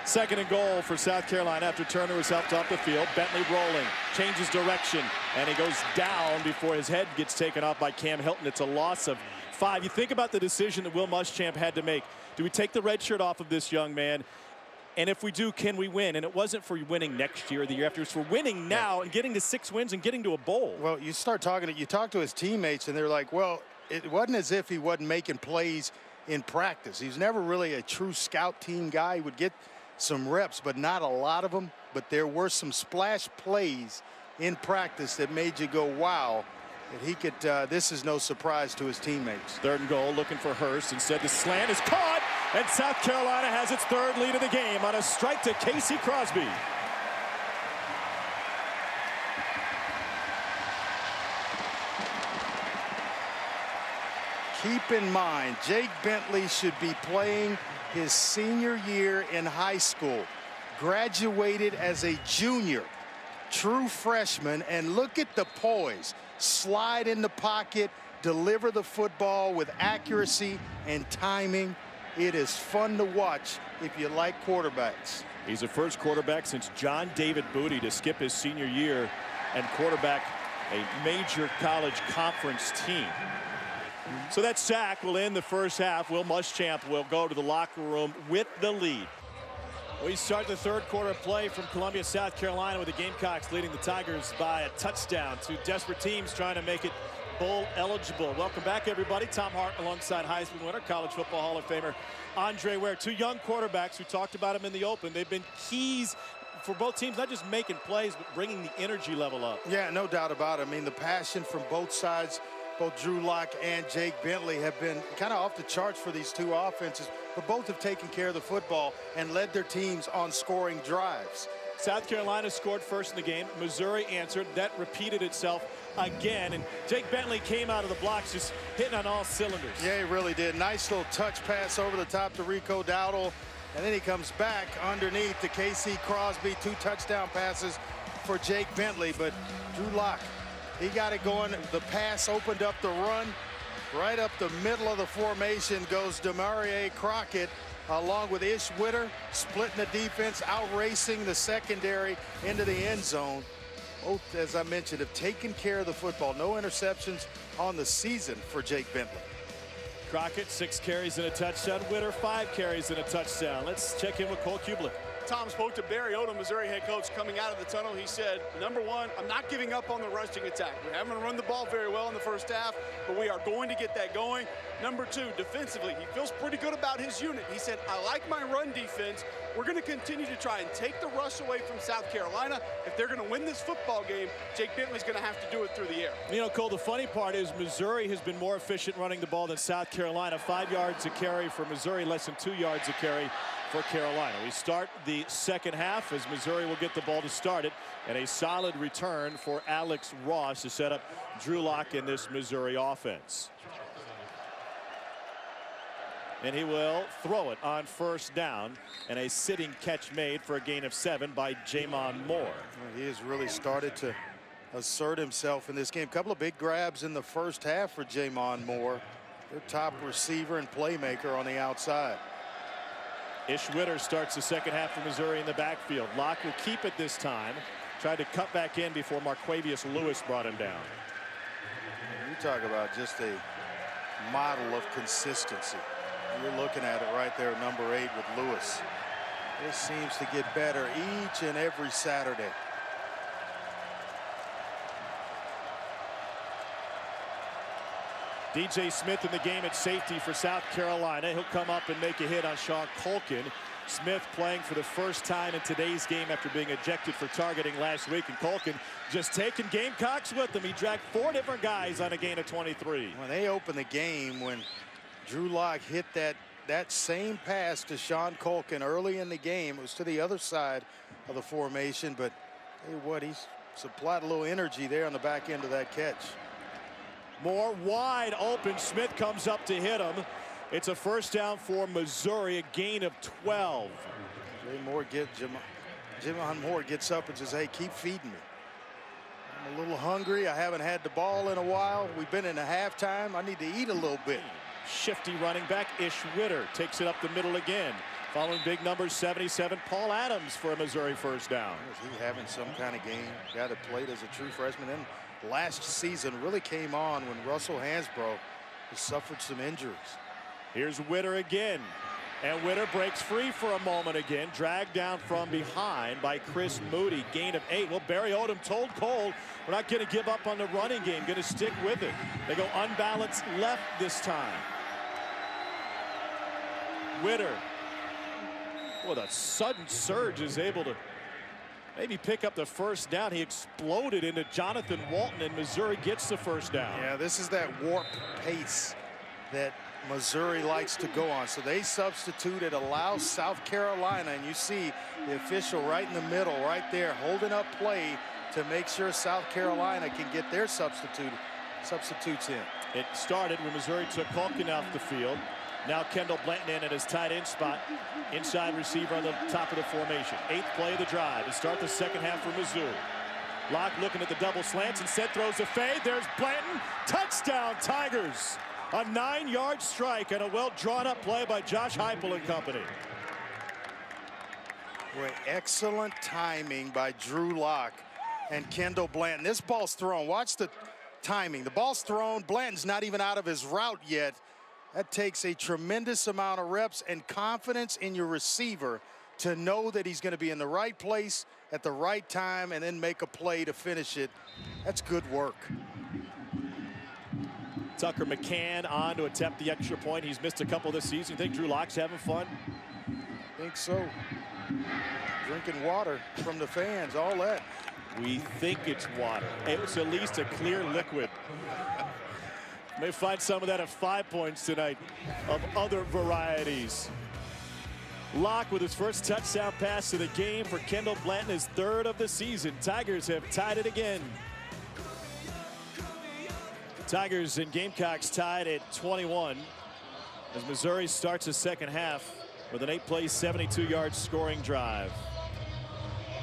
Second and goal for South Carolina after Turner was helped off the field. Bentley rolling, changes direction, and he goes down before his head gets taken off by Cam Hilton. It's a loss of 5. You think about the decision that Will Muschamp had to make. Do we take the red shirt off of this young man? And if we do, can we win? And it wasn't for winning next year or the year after. It's for winning now and getting to 6 wins and getting to a bowl. Well, you talk to his teammates, and they're like, well, it wasn't as if he wasn't making plays in practice. He's never really a true scout team guy. He would get some reps, but not a lot of them. But there were some splash plays in practice that made you go, wow, that he could, this is no surprise to his teammates. 3rd and goal, looking for Hurst. Instead, the slant is caught, and South Carolina has its 3rd lead of the game on a strike to Casey Crosby. Keep in mind, Jake Bentley should be playing his senior year in high school. Graduated as a junior, true freshman, and look at the poise. Slide in the pocket, deliver the football with accuracy and timing. It is fun to watch if you like quarterbacks. He's the first quarterback since John David Booty to skip his senior year and quarterback a major college conference team. So that sack will end the first half. Will Muschamp will go to the locker room with the lead. We start the 3rd quarter play from Columbia, South Carolina, with the Gamecocks leading the Tigers by a touchdown. 2 desperate teams trying to make it bowl eligible. Welcome back, everybody. Tom Hart alongside Heisman winner, College Football Hall of Famer Andre Ware. 2 young quarterbacks. We talked about them in the open. They've been keys for both teams, not just making plays, but bringing the energy level up. Yeah, no doubt about it. I mean, the passion from both sides, both Drew Lock and Jake Bentley, have been kind of off the charts for these 2 offenses, but both have taken care of the football and led their teams on scoring drives. South Carolina scored first in the game. Missouri answered. That repeated itself again, and Jake Bentley came out of the blocks just hitting on all cylinders. Yeah, he really did. Nice little touch pass over the top to Rico Dowdle, and then he comes back underneath to Casey Crosby. 2 touchdown passes for Jake Bentley, but Drew Lock, he got it going. The pass opened up the run. Right up the middle of the formation goes Demarie Crockett along with Ish Witter, splitting the defense, out-racing the secondary into the end zone. Both, as I mentioned, have taken care of the football. No interceptions on the season for Jake Bentley. Crockett, 6 carries and a touchdown. Witter, 5 carries and a touchdown. Let's check in with Cole Kublik. Tom spoke to Barry Odom, Missouri head coach, coming out of the tunnel. He said, number 1, I'm not giving up on the rushing attack. We haven't run the ball very well in the first half, but we are going to get that going. Number 2, defensively, he feels pretty good about his unit. He said, I like my run defense. We're going to continue to try and take the rush away from South Carolina. If they're going to win this football game, Jake Bentley's going to have to do it through the air. You know, Cole, the funny part is Missouri has been more efficient running the ball than South Carolina. 5 yards a carry for Missouri, less than 2 yards a carry for Carolina. We start the second half as Missouri will get the ball to start it, and a solid return for Alex Ross to set up Drew Lock in this Missouri offense. And he will throw it on first down, and a sitting catch made for a gain of 7 by Jamon Moore. Well, he has really started to assert himself in this game. A couple of big grabs in the first half for Jamon Moore, their top receiver and playmaker on the outside. Ish Witter starts the second half for Missouri in the backfield. Locke will keep it this time. Tried to cut back in before Marquavius Lewis brought him down. You talk about just a model of consistency. You're looking at it right there, number 8 with Lewis. This seems to get better each and every Saturday. DJ Smith in the game at safety for South Carolina. He'll come up and make a hit on Sean Colkin. Smith playing for the first time in today's game after being ejected for targeting last week. And Colkin just taking Gamecocks with him. He dragged 4 different guys on a gain of 23. When they opened the game, when Drew Lock hit that same pass to Sean Colkin early in the game, it was to the other side of the formation, but hey, what, he's supplied a little energy there on the back end of that catch. Moore wide open. Smith comes up to hit him. It's a first down for Missouri, a gain of 12. Jamon Moore gets up and says, hey, keep feeding me. I'm a little hungry. I haven't had the ball in a while. We've been in a halftime. I need to eat a little bit. Shifty running back Ish Witter takes it up the middle again. Following big numbers, 77, Paul Adams for a Missouri first down. Is he having some kind of game? Guy that played as a true freshman and last season really came on when Russell Hansbrough has suffered some injuries. Here's Witter again, and Witter breaks free for a moment again, dragged down from behind by Chris Moody, gain of 8. Well, Barry Odom told Cole, we're not going to give up on the running game, going to stick with it. They go unbalanced left this time. Witter with a sudden surge is able to maybe pick up the first down. He exploded into Jonathan Walton, and Missouri gets the first down. Yeah, this is that warp pace that Missouri likes to go on. So they substitute. It allows South Carolina, and you see the official right in the middle, right there, holding up play to make sure South Carolina can get their substitutes in. It started when Missouri took Culkin off the field. Now Kendall Blanton in at his tight end spot. Inside receiver on the top of the formation. 8th play of the drive to start the second half for Missouri. Locke looking at the double slants. Instead throws a fade. There's Blanton. Touchdown Tigers. A 9-yard strike and a well drawn up play by Josh Heupel and company. Boy, excellent timing by Drew Locke and Kendall Blanton. This ball's thrown. Watch the timing. The ball's thrown. Blanton's not even out of his route yet. That takes a tremendous amount of reps and confidence in your receiver to know that he's going to be in the right place at the right time and then make a play to finish it. That's good work. Tucker McCann on to attempt the extra point. He's missed a couple this season. You think Drew Locke's having fun? I think so. Drinking water from the fans, all that. We think it's water. It's at least a clear liquid. May find some of that at 5 points tonight of other varieties. Locke with his first touchdown pass of the game for Kendall Blanton, his 3rd of the season. Tigers have tied it again. Tigers and Gamecocks tied at 21 as Missouri starts the second half with an 8-play, 72-yard scoring drive.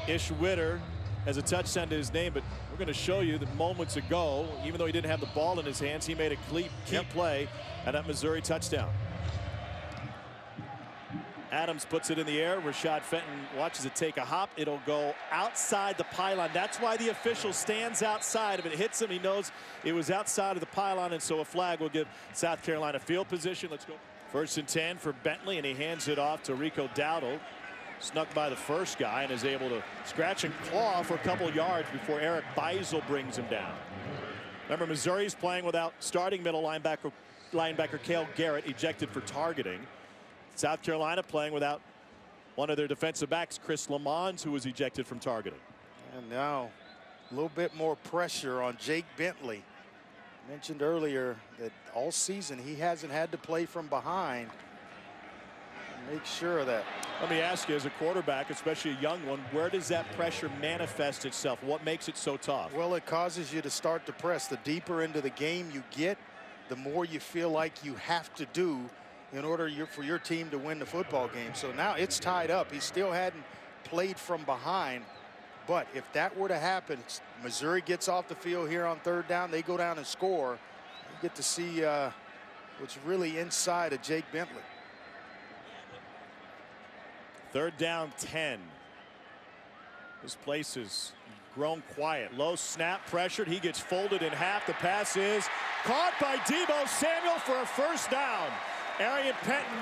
Ish Witter has a touchdown to his name, but we're going to show you that moments ago, even though he didn't have the ball in his hands, he made a key play at that Missouri touchdown. Adams puts it in the air. Rashad Fenton watches it take a hop. It'll go outside the pylon. That's why the official stands outside. If it hits him, he knows it was outside of the pylon, and so a flag will give South Carolina field position. Let's go. 1st and 10 for Bentley, and he hands it off to Rico Dowdle. Snuck by the first guy and is able to scratch and claw for a couple yards before Eric Beisel brings him down. Remember, Missouri's playing without starting middle linebacker Cale Garrett, ejected for targeting. South Carolina playing without one of their defensive backs, Chris Lamons, who was ejected from targeting. And now a little bit more pressure on Jake Bentley. Mentioned earlier that all season he hasn't had to play from behind. Make sure of that. Let me ask you, as a quarterback, especially a young one, where does that pressure manifest itself? What makes it so tough? Well, it causes you to start to press. The deeper into the game you get, the more you feel like you have to do in order for your team to win the football game. So now it's tied up. He still hadn't played from behind. But if that were to happen, Missouri gets off the field here on 3rd down, they go down and score. You get to see what's really inside of Jake Bentley. 3rd down 10. This place has grown quiet. Low snap, pressured. He gets folded in half. The pass is caught by Deebo Samuel for a first down. Arian Penton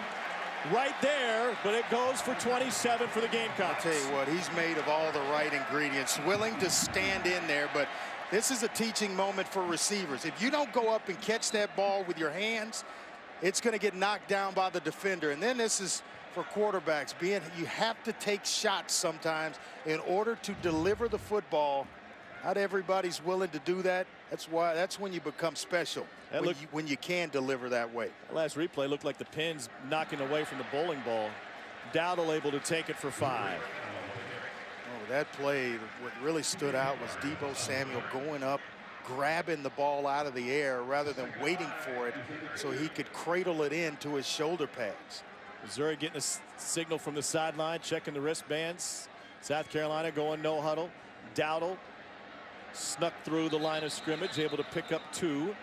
right there, but it goes for 27 for the Gamecocks. I'll tell you what, he's made of all the right ingredients, willing to stand in there, but this is a teaching moment for receivers. If you don't go up and catch that ball with your hands, it's going to get knocked down by the defender. And then this is for quarterbacks, you have to take shots sometimes in order to deliver the football. Not everybody's willing to do that. That's when you become special, when you can deliver that way. That last replay looked like the pins knocking away from the bowling ball. Dowdle able to take it for 5. Oh, that play, what really stood out was Deebo Samuel going up, grabbing the ball out of the air rather than waiting for it so he could cradle it into his shoulder pads. Missouri getting a signal from the sideline, checking the wristbands. South Carolina going no huddle. Dowdle snuck through the line of scrimmage, able to pick up 2.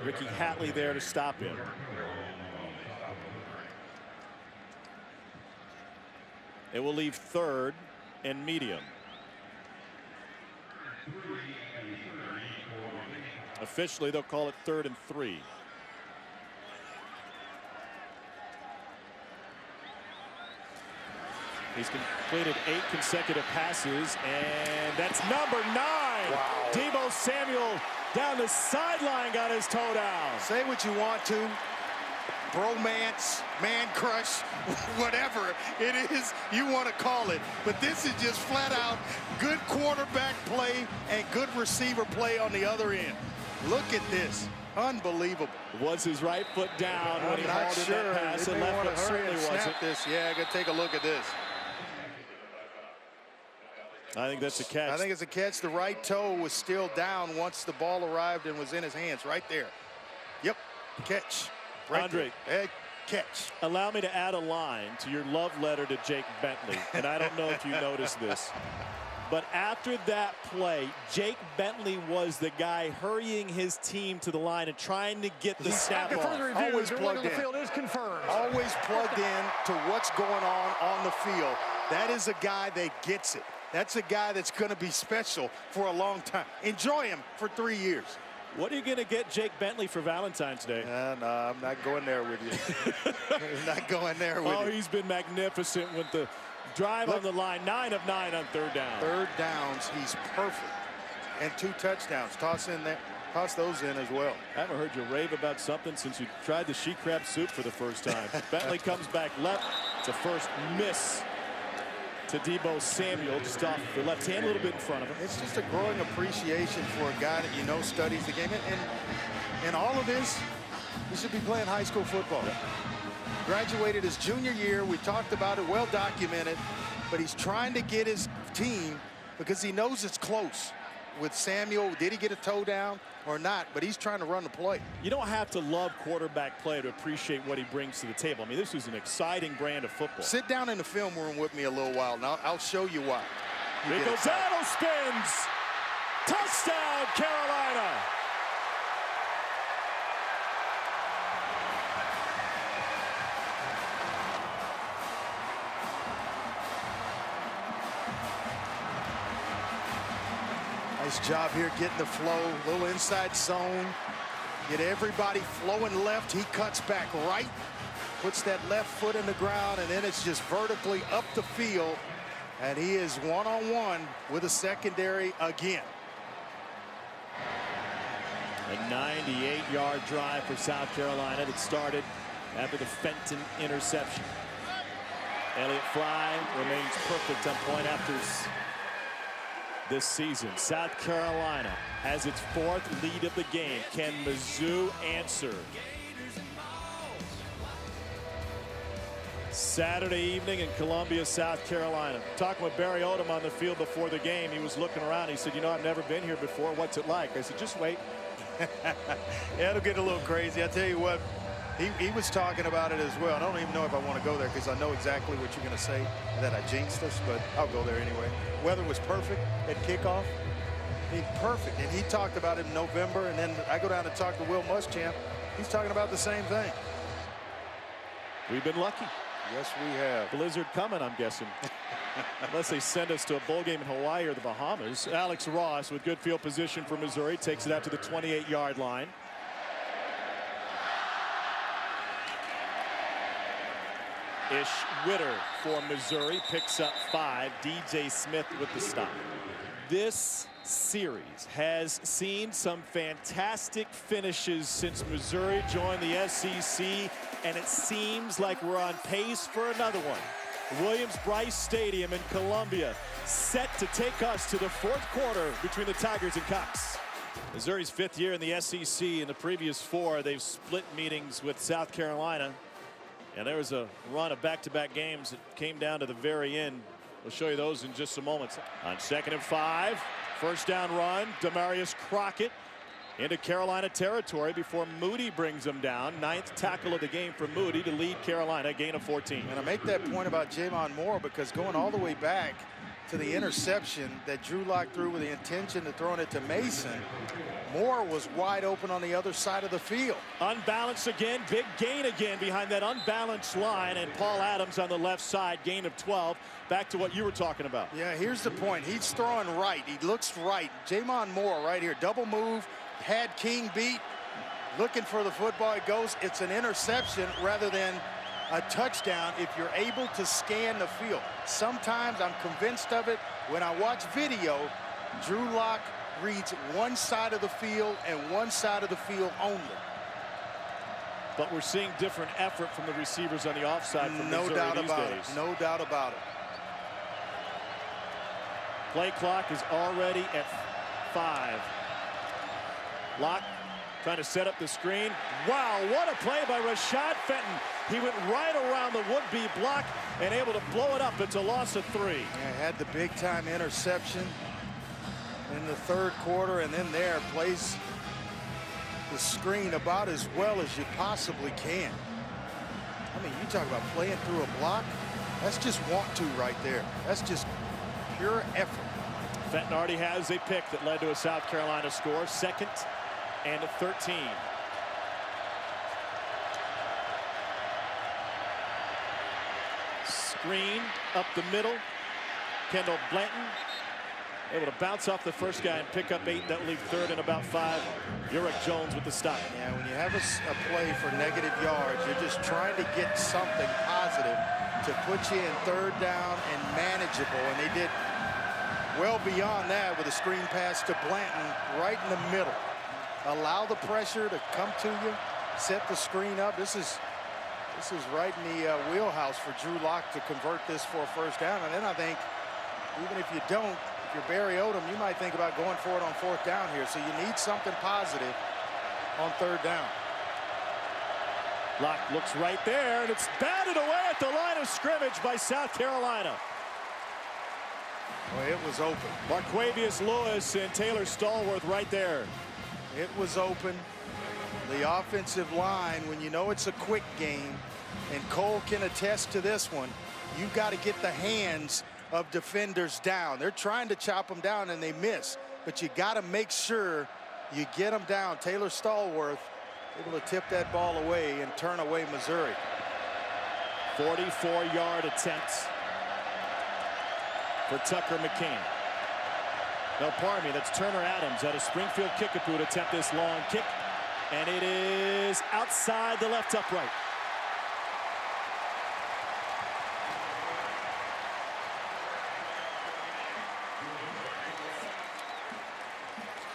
Ricky Hatley there to stop him. It will leave 3rd and medium. Officially, they'll call it 3rd and 3. He's completed 8 consecutive passes, and that's number 9. Wow. Deebo Samuel down the sideline got his toe down. Say what you want to. bromance, man crush, whatever it is you want to call it. But this is just flat out good quarterback play and good receiver play on the other end. Look at this. Unbelievable. Was his right foot down when he hauled in that pass, and left foot certainly wasn't. Yeah, I got to take a look at this. I think that's a catch. I think it's a catch. The right toe was still down once the ball arrived and was in his hands right there. Yep, catch. Right Andre, there. Catch. Allow me to add a line to your love letter to Jake Bentley, and I don't know if you noticed this, but after that play, Jake Bentley was the guy hurrying his team to the line and trying to get the snap off. Always plugged in. The field is confirmed. Always plugged in to what's going on the field. That is a guy that gets it. That's a guy that's going to be special for a long time. Enjoy him for 3 years. What are you going to get Jake Bentley for Valentine's Day? No, I'm not going there with you. I'm not going there with you. Oh, he's been magnificent with the drive on the line. 9 of 9 on third down. Third downs, he's perfect. And 2 touchdowns. Toss those in as well. I haven't heard you rave about something since you tried the she crab soup for the first time. Bentley comes back left. It's a first miss to Deebo Samuel, just off the left hand, a little bit in front of him. It's just a growing appreciation for a guy that you know studies the game. And all of this, he should be playing high school football. Yeah. Graduated his junior year. We talked about it, well documented. But he's trying to get his team because he knows it's close. With Samuel, did he get a toe down or not? But he's trying to run the play. You don't have to love quarterback play to appreciate what he brings to the table. I mean, this is an exciting brand of football. Sit down in the film room with me a little while, and I'll show you why. Rico Dowdle spins. Touchdown, Carolina. Nice job here getting the flow, little inside zone. Get everybody flowing left. He cuts back right, puts that left foot in the ground, and then it's just vertically up the field. And he is one-on-one with a secondary again. A 98-yard drive for South Carolina that started after the Fenton interception. Elliott Fry remains perfect on point after this season. South Carolina has its 4th lead of the game. Can Mizzou answer? Saturday evening in Columbia, South Carolina. Talking with Barry Odom on the field before the game. He was looking around. He said, you know, I've never been here before. What's it like? I said, just wait. Yeah, it'll get a little crazy. I tell you what, he was talking about it as well. I don't even know if I want to go there because I know exactly what you're going to say, that I jinxed us, but I'll go there anyway. Weather was perfect at kickoff. Perfect. And he talked about it in November, and then I go down and talk to Will Muschamp. He's talking about the same thing. We've been lucky. Yes, we have. Blizzard coming, I'm guessing. Unless they send us to a bowl game in Hawaii or the Bahamas. Alex Ross with good field position for Missouri takes it out to the 28-yard line. Ish Witter for Missouri picks up 5. DJ Smith with the stop. This series has seen some fantastic finishes since Missouri joined the SEC, and it seems like we're on pace for another one. Williams-Brice Stadium in Columbia set to take us to the 4th quarter between the Tigers and Cox. Missouri's 5th year in the SEC. In the previous 4, they've split meetings with South Carolina. And there was a run of back-to-back games that came down to the very end. We'll show you those in just some moments. On 2nd and 5, first down run, Demarius Crockett into Carolina territory before Moody brings him down. 9th tackle of the game for Moody to lead Carolina, gain of 14. And I make that point about Jamon Moore because going all the way back to the interception that Drew Lock threw with the intention of throwing it to Mason, Moore was wide open on the other side of the field. Unbalanced again, big gain again behind that unbalanced line, and Paul Adams on the left side, gain of 12. Back to what you were talking about. Yeah, here's the point. He's throwing right. He looks right. Jamon Moore right here, double move, had King beat, looking for the football. It goes, it's an interception rather than a touchdown if you're able to scan the field. Sometimes I'm convinced of it. When I watch video, Drew Lock reads one side of the field and one side of the field only. But we're seeing different effort from the receivers on the offside from No Missouri doubt these about days. it. No doubt about it. Play clock is already at 5. Locke trying to set up the screen. Wow, what a play by Rashad Fenton. He went right around the would-be block and able to blow it up. It's a loss of 3. Yeah, had the big-time interception in the third quarter, and then there plays the screen about as well as you possibly can. I mean, you talk about playing through a block. That's just want to right there. That's just pure effort. Fenton already has a pick that led to a South Carolina score. 2nd and 13. Screen up the middle. Kendall Blanton able to bounce off the first guy and pick up 8. That will leave 3rd and about 5. Uric Jones with the stop. Yeah, when you have a play for negative yards, you're just trying to get something positive to put you in 3rd down and manageable. And they did well beyond that with a screen pass to Blanton right in the middle. Allow the pressure to come to you, set the screen up. This is right in the wheelhouse for Drew Lock to convert this for a 1st down. And then I think even if you don't, if you're Barry Odom, you might think about going for it on 4th down here. So you need something positive on 3rd down. Lock looks right there, and it's batted away at the line of scrimmage by South Carolina. Well, it was open. Marquavius Lewis and Taylor Stallworth right there. It was open. The offensive line, when you know it's a quick game, and Cole can attest to this one, you've got to get the hands of defenders down. They're trying to chop them down and they miss, but you got to make sure you get them down. Taylor Stallworth able to tip that ball away and turn away Missouri. 44-yard attempts for Tucker McCain. No, pardon me, that's Turner Adams out of Springfield Kickapoo to attempt this long kick, and it is outside the left upright.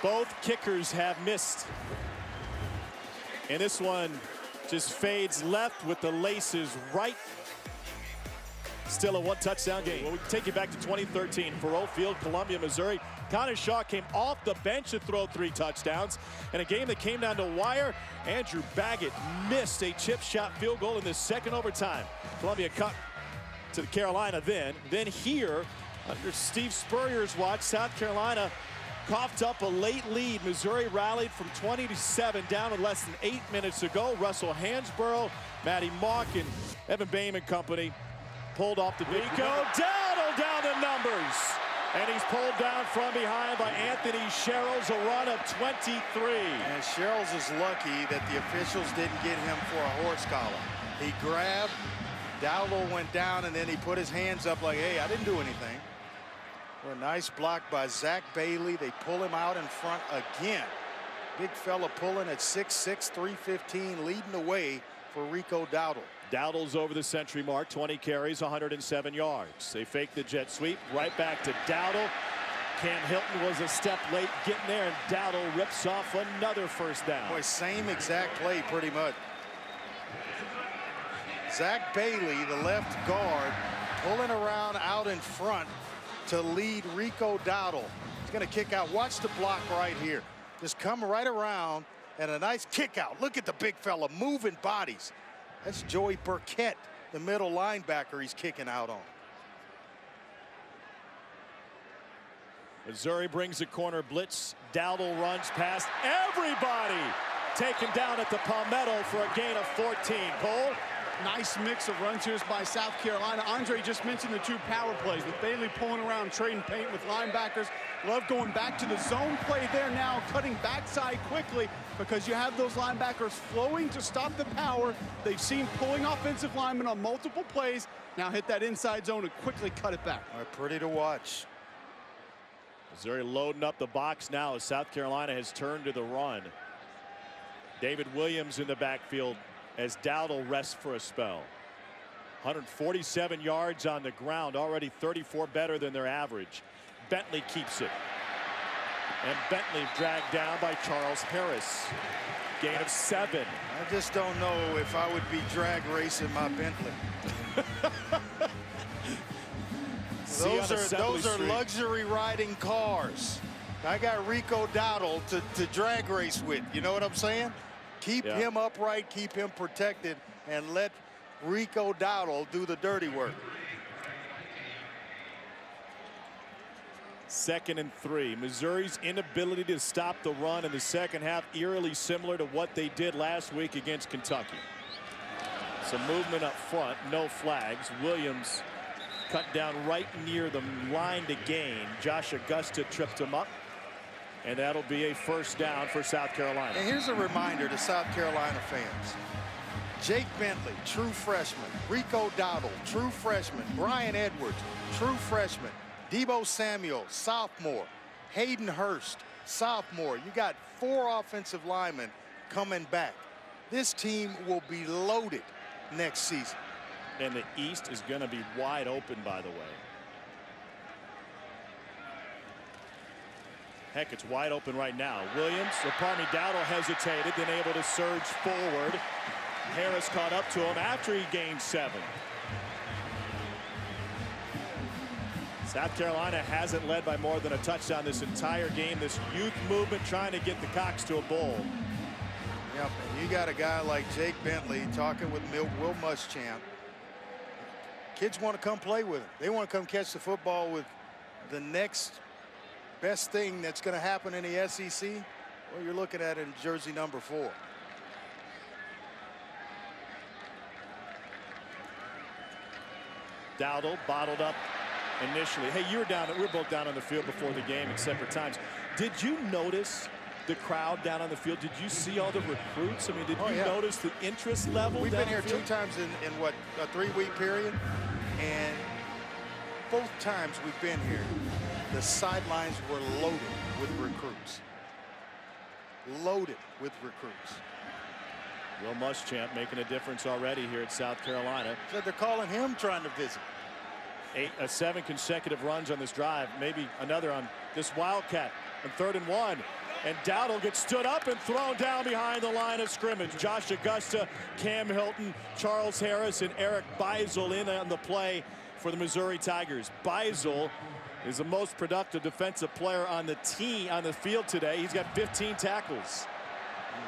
Both kickers have missed. And this one just fades left with the laces right. Still a 1-touchdown game. Well, we take you back to 2013. Faurot Field, Columbia, Missouri. Connor Shaw came off the bench to throw 3 touchdowns. In a game that came down to wire, Andrew Baggett missed a chip shot field goal in the 2nd overtime. Columbia cut to Carolina then. Then here, under Steve Spurrier's watch, South Carolina coughed up a late lead. Missouri rallied from 20-7 down with less than 8 minutes to go. Russell Hansborough, Matty Mock, and Evan Boehm and company pulled off the Rico Dowdle down the numbers. And he's pulled down from behind by Anthony Sherrills, a run of 23. And Sherrills is lucky that the officials didn't get him for a horse collar. He grabbed, Dowdle went down, and then he put his hands up like, hey, I didn't do anything. Well, a nice block by Zach Bailey. They pull him out in front again. Big fella pulling at 6'6", 315, leading the way for Rico Dowdle. Dowdle's over the century mark, 20 carries, 107 yards. They fake the jet sweep, right back to Dowdle. Cam Hilton was a step late getting there, and Dowdle rips off another 1st down. Boy, same exact play pretty much. Zach Bailey, the left guard, pulling around out in front to lead Rico Dowdle. He's going to kick out. Watch the block right here. Just come right around and a nice kick out. Look at the big fella moving bodies. That's Joey Burkett, the middle linebacker he's kicking out on. Missouri brings a corner blitz. Dowdle runs past everybody. Taken down at the Palmetto for a gain of 14. Cole? Nice mix of runs here by South Carolina. Andre just mentioned the 2 power plays with Bailey pulling around, trading paint with linebackers. Love going back to the zone play there now, cutting backside quickly because you have those linebackers flowing to stop the power. They've seen pulling offensive linemen on multiple plays. Now hit that inside zone and quickly cut it back. Pretty to watch. Missouri loading up the box now as South Carolina has turned to the run. David Williams in the backfield as Dowdle rests for a spell. 147 yards on the ground, already 34 better than their average. Bentley keeps it. And Bentley dragged down by Charles Harris. Gain of 7. I just don't know if I would be drag racing my Bentley. Those are luxury riding cars. I got Rico Dowdle to drag race with. You know what I'm saying? Keep him upright, keep him protected, and let Rico Dowdle do the dirty work. 2nd and 3. Missouri's inability to stop the run in the second half, eerily similar to what they did last week against Kentucky. Some movement up front, no flags. Williams cut down right near the line to gain. Josh Augusta tripped him up, and that'll be a first down for South Carolina. And here's a reminder to South Carolina fans. Jake Bentley, true freshman. Rico Dowdle, true freshman. Brian Edwards, true freshman. Debo Samuel, sophomore. Hayden Hurst, sophomore. You got 4 offensive linemen coming back. This team will be loaded next season. And the East is going to be wide open, by the way. Heck, it's wide open right now. Williams, Dowdle hesitated, then able to surge forward. Harris caught up to him after he gained 7. South Carolina hasn't led by more than a touchdown this entire game. This youth movement trying to get the Cocks to a bowl. Yep, and you got a guy like Jake Bentley talking with Will Muschamp. Kids want to come play with him. They want to come catch the football with the next best thing that's going to happen in the SEC. Well, you're looking at in jersey number 4. Dowdle bottled up initially. Hey, we were both down on the field before the game at separate times. Did you notice the crowd down on the field? Did you see all the recruits? I mean, did you notice the interest level? We've been here 2 times in what, a 3-week period, and both times we've been here, the sidelines were loaded with recruits. Loaded with recruits. Will Muschamp making a difference already here at South Carolina. So they're calling him trying to visit. 7 consecutive runs on this drive, maybe another on this Wildcat on 3rd and 1. And Dowdle gets stood up and thrown down behind the line of scrimmage. Josh Augusta, Cam Hilton, Charles Harris, and Eric Beisel in on the play for the Missouri Tigers. Beisel is the most productive defensive player on the team on the field today. He's got 15 tackles.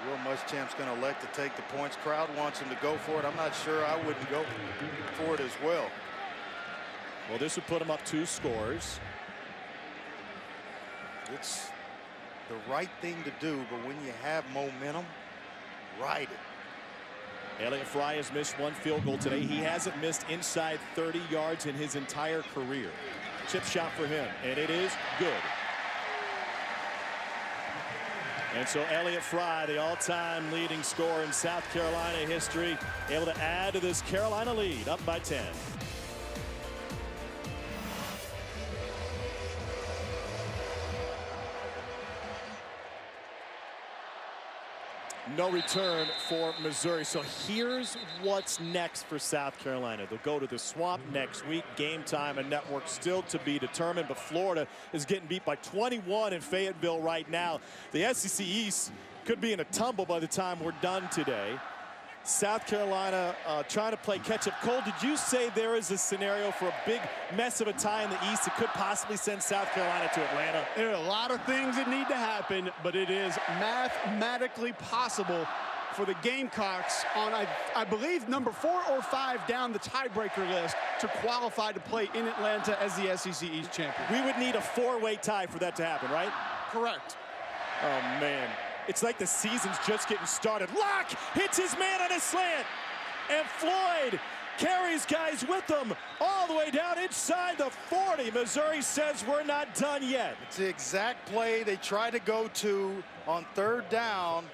Will Muschamp's going to elect to take the points. Crowd wants him to go for it. I'm not sure I wouldn't go for it as well. Well, this would put him up 2 scores. It's the right thing to do, but when you have momentum, ride it. Elliott Fry has missed 1 field goal today. He hasn't missed inside 30 yards in his entire career. Chip shot for him, and it is good. And so Elliott Fry, the all-time leading scorer in South Carolina history, able to add to this Carolina lead, up by 10. No return for Missouri. So here's what's next for South Carolina. They'll go to the Swamp next week. Game time and network still to be determined. But Florida is getting beat by 21 in Fayetteville right now. The SEC East could be in a tumble by the time we're done today. South Carolina trying to play catch-up. Cole, did you say there is a scenario for a big mess of a tie in the East that could possibly send South Carolina to Atlanta? There are a lot of things that need to happen, but it is mathematically possible for the Gamecocks on, I believe, number 4 or 5 down the tiebreaker list to qualify to play in Atlanta as the SEC East champion. We would need a 4-way tie for that to happen, right? Correct. Oh, man. It's like the season's just getting started. Locke hits his man on a slant. And Floyd carries guys with him all the way down inside the 40. Missouri says we're not done yet. It's the exact play they tried to go to on 3rd down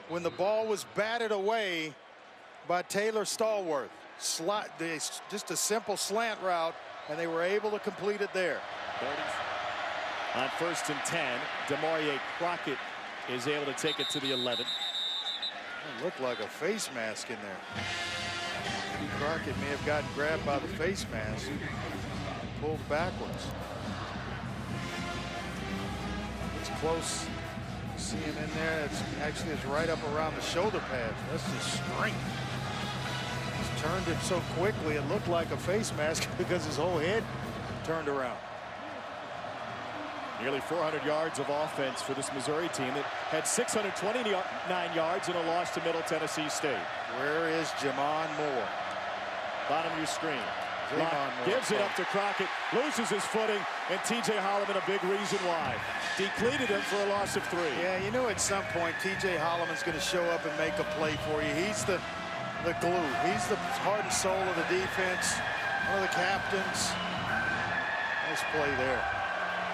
when the ball was batted away by Taylor Stallworth. Just a simple slant route, and they were able to complete it there. On 1st and 10, Demarie Crockett is able to take it to the 11. It looked like a face mask in there. Crockett may have gotten grabbed by the face mask, pulled backwards. It's close See him in there. It's actually right up around the shoulder pads. That's just strength. He's turned it so quickly it looked like a face mask because his whole head turned around. Nearly 400 yards of offense for this Missouri team that had 629 yards in a loss to Middle Tennessee State. Where is Jamon Moore? Bottom of your screen. Gives it up to Crockett, loses his footing, and T.J. Holloman a big reason why. Depleted him for a loss of 3. Yeah, you know at some point T.J. Holloman's going to show up and make a play for you. He's the glue. He's the heart and soul of the defense. One of the captains. Nice play there.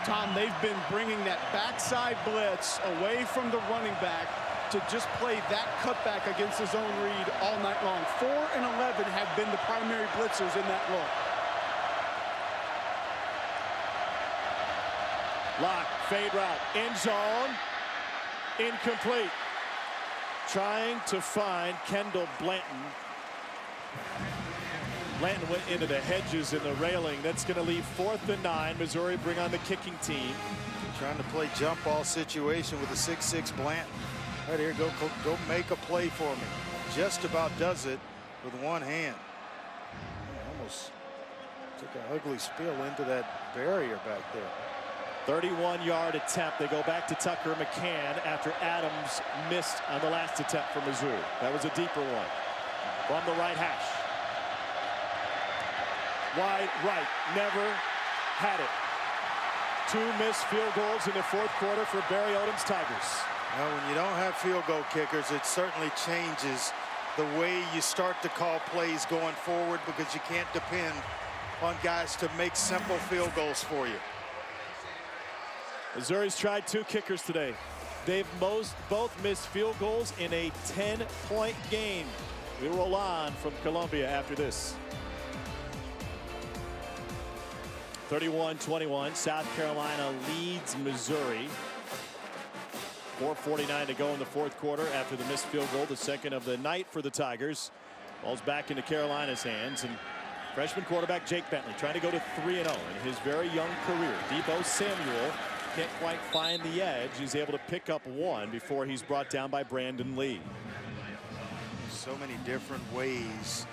Tom, they've been bringing that backside blitz away from the running back to just play that cutback against his own read all night long. 4 and 11 have been the primary blitzers in that look. Lock, fade route, end zone, incomplete. Trying to find Kendall Blanton. Blanton went into the hedges in the railing. That's going to leave 4th and 9. Missouri bring on the kicking team. Trying to play jump ball situation with a 6'6" Blanton. Right here, go make a play for me. Just about does it with one hand. Almost took an ugly spill into that barrier back there. 31-yard attempt. They go back to Tucker McCann after Adams missed on the last attempt for Missouri. That was a deeper one. From the right hash. Wide right. Never had it. 2 missed field goals in the 4th quarter for Barry Odom's Tigers. Now, when you don't have field goal kickers, it certainly changes the way you start to call plays going forward because you can't depend on guys to make simple field goals for you. Missouri's tried 2 kickers today. They've both missed field goals in a 10-point game. We roll on from Columbia after this. 31-21, South Carolina leads Missouri. 4:49 to go in the 4th quarter after the missed field goal, the second of the night for the Tigers. Ball's back into Carolina's hands, and freshman quarterback Jake Bentley trying to go to 3-0 in his very young career. Deebo Samuel can't quite find the edge. He's able to pick up 1 before he's brought down by Brandon Lee. So many different ways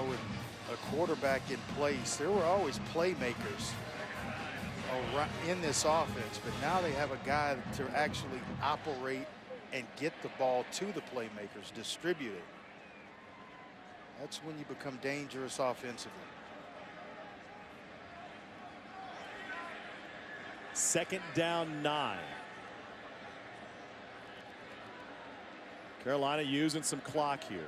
with a quarterback in place. There were always playmakers in this offense, but now they have a guy to actually operate and get the ball to the playmakers, distribute it. That's when you become dangerous offensively. 2nd down 9. Carolina using some clock here.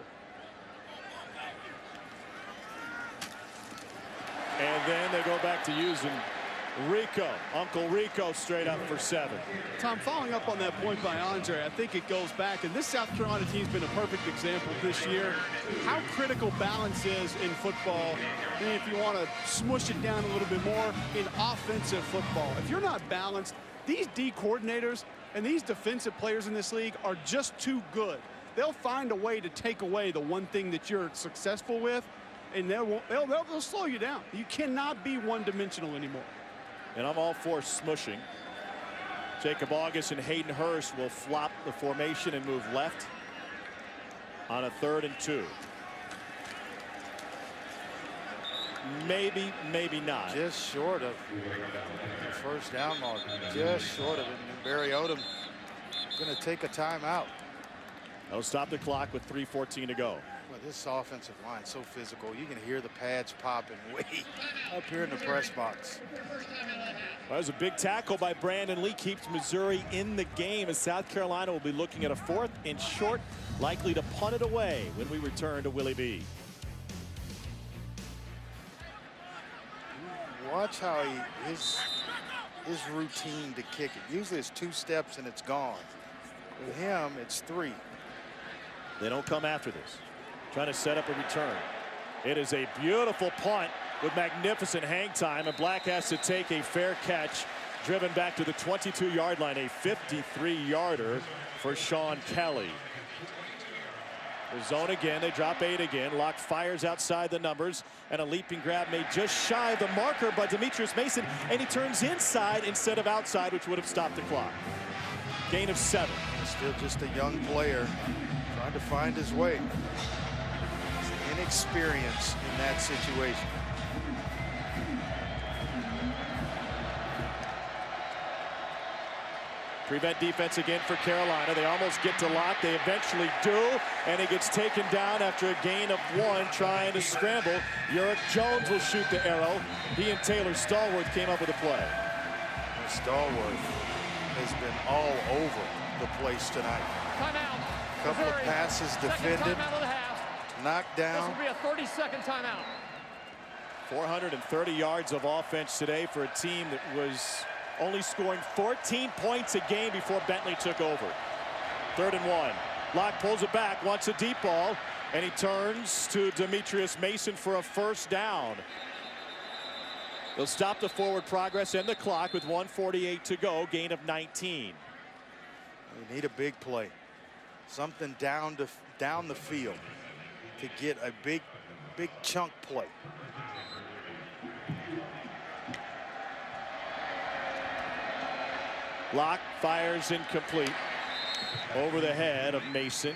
And then they go back to using Rico, Uncle Rico, straight up for 7. Tom, following up on that point by Andre, I think it goes back, and this South Carolina team's been a perfect example this year, how critical balance is in football, and if you want to smush it down a little bit more, in offensive football. If you're not balanced, these D coordinators and these defensive players in this league are just too good. They'll find a way to take away the one thing that you're successful with, and they'll slow you down. You cannot be one-dimensional anymore. And I'm all for smushing. Jacob August and Hayden Hurst will flop the formation and move left on a 3rd and 2. Maybe, maybe not. Just short of the 1st down mark. Just short of it. And Barry Odom going to take a timeout. That'll stop the clock with 3:14 to go. Well, this offensive line so physical. You can hear the pads popping way up here in the press box. Well, that was a big tackle by Brandon Lee. Keeps Missouri in the game as South Carolina will be looking at a 4th and short, likely to punt it away when we return to Willie B. Watch how his routine to kick it. Usually it's 2 steps and it's gone. With him, it's 3. They don't come after this. Trying to set up a return. It is a beautiful punt with magnificent hang time, and Black has to take a fair catch, driven back to the 22-yard line, a 53-yarder for Sean Kelly. The zone again, they drop 8 again. Locke fires outside the numbers, and a leaping grab made just shy of the marker by Demetrius Mason, and he turns inside instead of outside, which would have stopped the clock. Gain of 7. Still just a young player trying to find his way. It's inexperience in that situation. Prevent defense again for Carolina. They almost get to Locke. They eventually do, and he gets taken down after a gain of 1 trying to scramble. Uric Jones will shoot the arrow. He and Taylor Stallworth came up with a play. And Stallworth has been all over the place tonight. Timeout. Couple of passes defended, Timeout of the half. knocked This down. will be a 30-second timeout. 430 yards of offense today for a team that was only scoring 14 points a game before Bentley took over. 3rd and 1. Locke pulls it back, wants a deep ball, and he turns to Demetrius Mason for a first down. They'll stop the forward progress and the clock with 1:48 to go, gain of 19. We need a big play. Something down the field to get a big chunk play. Locke fires incomplete over the head of Mason.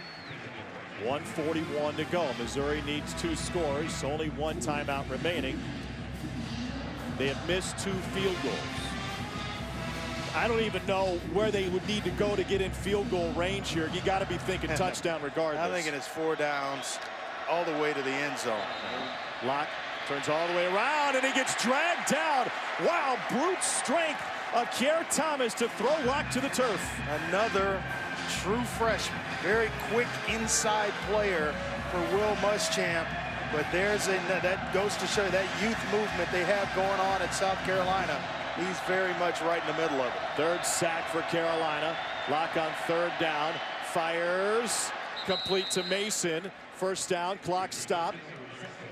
1:41 to go. Missouri needs 2 scores. Only 1 timeout remaining. They have missed 2 field goals. I don't even know where they would need to go to get in field goal range here. You got to be thinking touchdown regardless. I'm thinking it's 4 downs all the way to the end zone. Locke turns all the way around and he gets dragged down. Wow, brute strength of Kier Thomas to throw Locke to the turf. Another true freshman, very quick inside player for Will Muschamp. But that goes to show that youth movement they have going on at South Carolina. He's very much right in the middle of it. 3rd sack for Carolina. Locke on 3rd down. Fires. Complete to Mason. 1st down. Clock stop.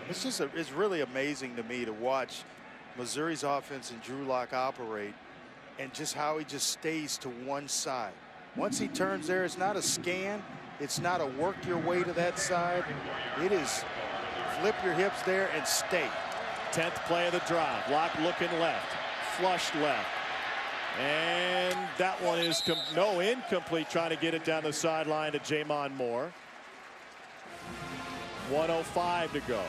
It's really amazing to me to watch Missouri's offense and Drew Lock operate, and just how he just stays to one side. Once he turns there, it's not a scan. It's not a work your way to that side. It is flip your hips there and stay. 10th play of the drive. Locke looking left. Flushed left. And that one is incomplete, trying to get it down the sideline to Jamon Moore. 1:05 to go.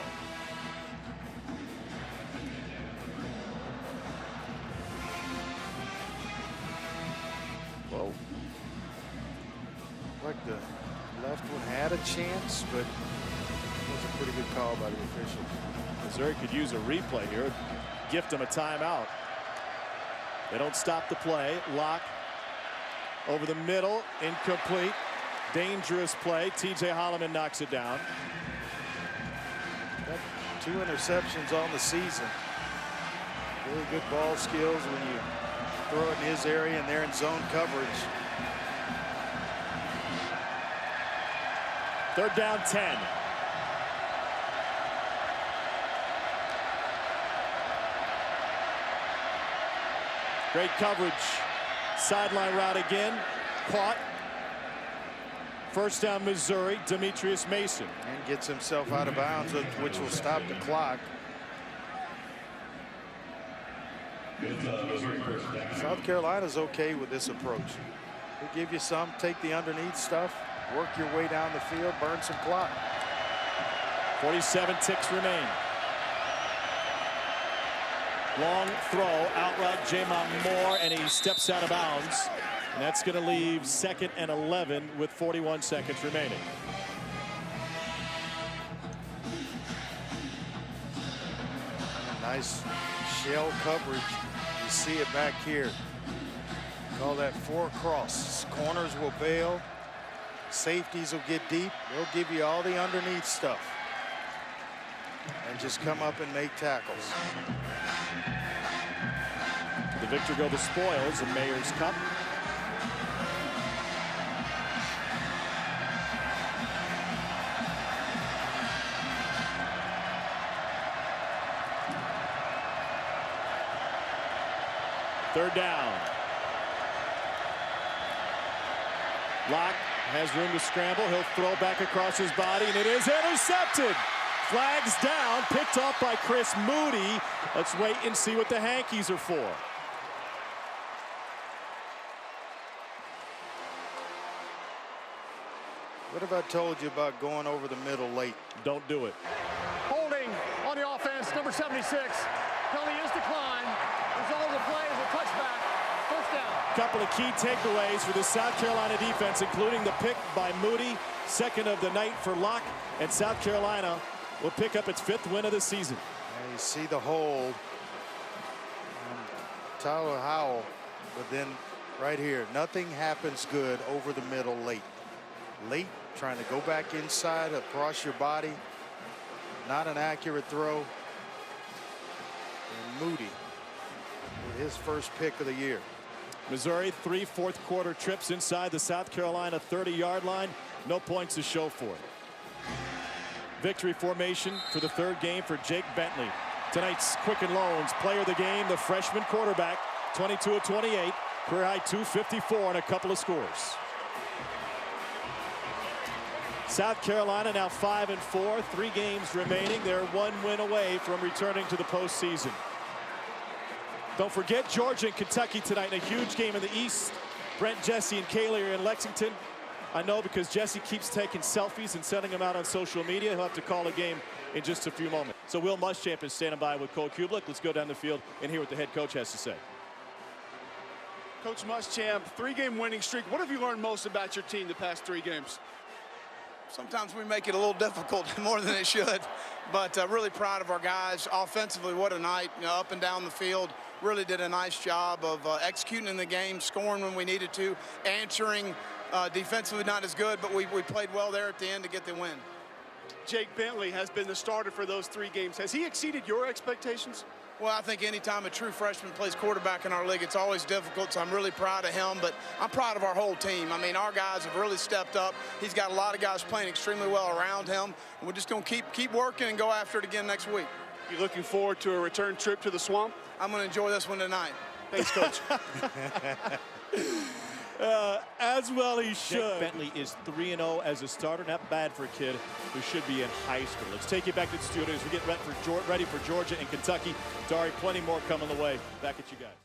Whoa. Like the left one had a chance, but it was a pretty good call by the officials. Missouri could use a replay here. Gift them a timeout. They don't stop the play. Locke over the middle. Incomplete. Dangerous play. TJ Holloman knocks it down. Got 2 interceptions on the season. Really good ball skills when you throw it in his area and they're in zone coverage. 3rd down 10. Great coverage. Sideline route again. Caught. 1st down Missouri. Demetrius Mason. And gets himself out of bounds, which will stop the clock. South Carolina's okay with this approach. They give you some, take the underneath stuff, work your way down the field, burn some clock. 47 ticks remain. Long throw, outright Jamon Moore, and he steps out of bounds. And that's going to leave 2nd and 11 with 41 seconds remaining. Nice shell coverage. You see it back here. Call that 4 cross. Corners will bail. Safeties will get deep. They'll give you all the underneath stuff. And just come up and make tackles. The victor go the spoils of Mayor's Cup. Third down. Locke has room to scramble. He'll throw back across his body, and it is intercepted. Flags down, picked up by Chris Moody. Let's wait and see what the Hankies are for. What have I told you about going over the middle late? Don't do it. Holding on the offense, number 76. Penalty is declined. Result of the play is a touchback. First down. Couple of key takeaways for the South Carolina defense, including the pick by Moody, second of the night for Locke, and South Carolina will pick up its 5th win of the season. And you see the hold. Tyler Howell, but then right here, nothing happens good over the middle late. Late, trying to go back inside across your body. Not an accurate throw. And Moody with his first pick of the year. Missouri, 3 fourth-quarter trips inside the South Carolina 30-yard line. No points to show for it. Victory formation for the 3rd game for Jake Bentley. Tonight's Quicken Loans player of the game, the freshman quarterback, 22 of 28, career high 254 and a couple of scores. South Carolina now 5-4, 3 games remaining. They're 1 win away from returning to the postseason. Don't forget Georgia and Kentucky tonight in a huge game in the East. Brent, Jesse, and Kaylee are in Lexington. I know because Jesse keeps taking selfies and sending them out on social media. He'll have to call a game in just a few moments. So Will Muschamp is standing by with Cole Kublik. Let's go down the field and hear what the head coach has to say. Coach Muschamp, 3-game winning streak. What have you learned most about your team the past 3 games? Sometimes we make it a little difficult, more than it should, but really proud of our guys. Offensively, what a night, up and down the field. Really did a nice job of executing in the game, scoring when we needed to, answering defensively not as good, but we played well there at the end to get the win. Jake Bentley has been the starter for those 3 games. Has he exceeded your expectations? Well, I think anytime a true freshman plays quarterback in our league, it's always difficult, so I'm really proud of him, but I'm proud of our whole team. I mean, our guys have really stepped up. He's got a lot of guys playing extremely well around him, and we're just going to keep working and go after it again next week. You looking forward to a return trip to the Swamp? I'm going to enjoy this one tonight. Thanks, Coach. As well he should. Jake Bentley is 3-0 as a starter. Not bad for a kid who should be in high school. Let's take you back to the studios. We get ready for Georgia and Kentucky. Sorry, plenty more coming the way. Back at you guys.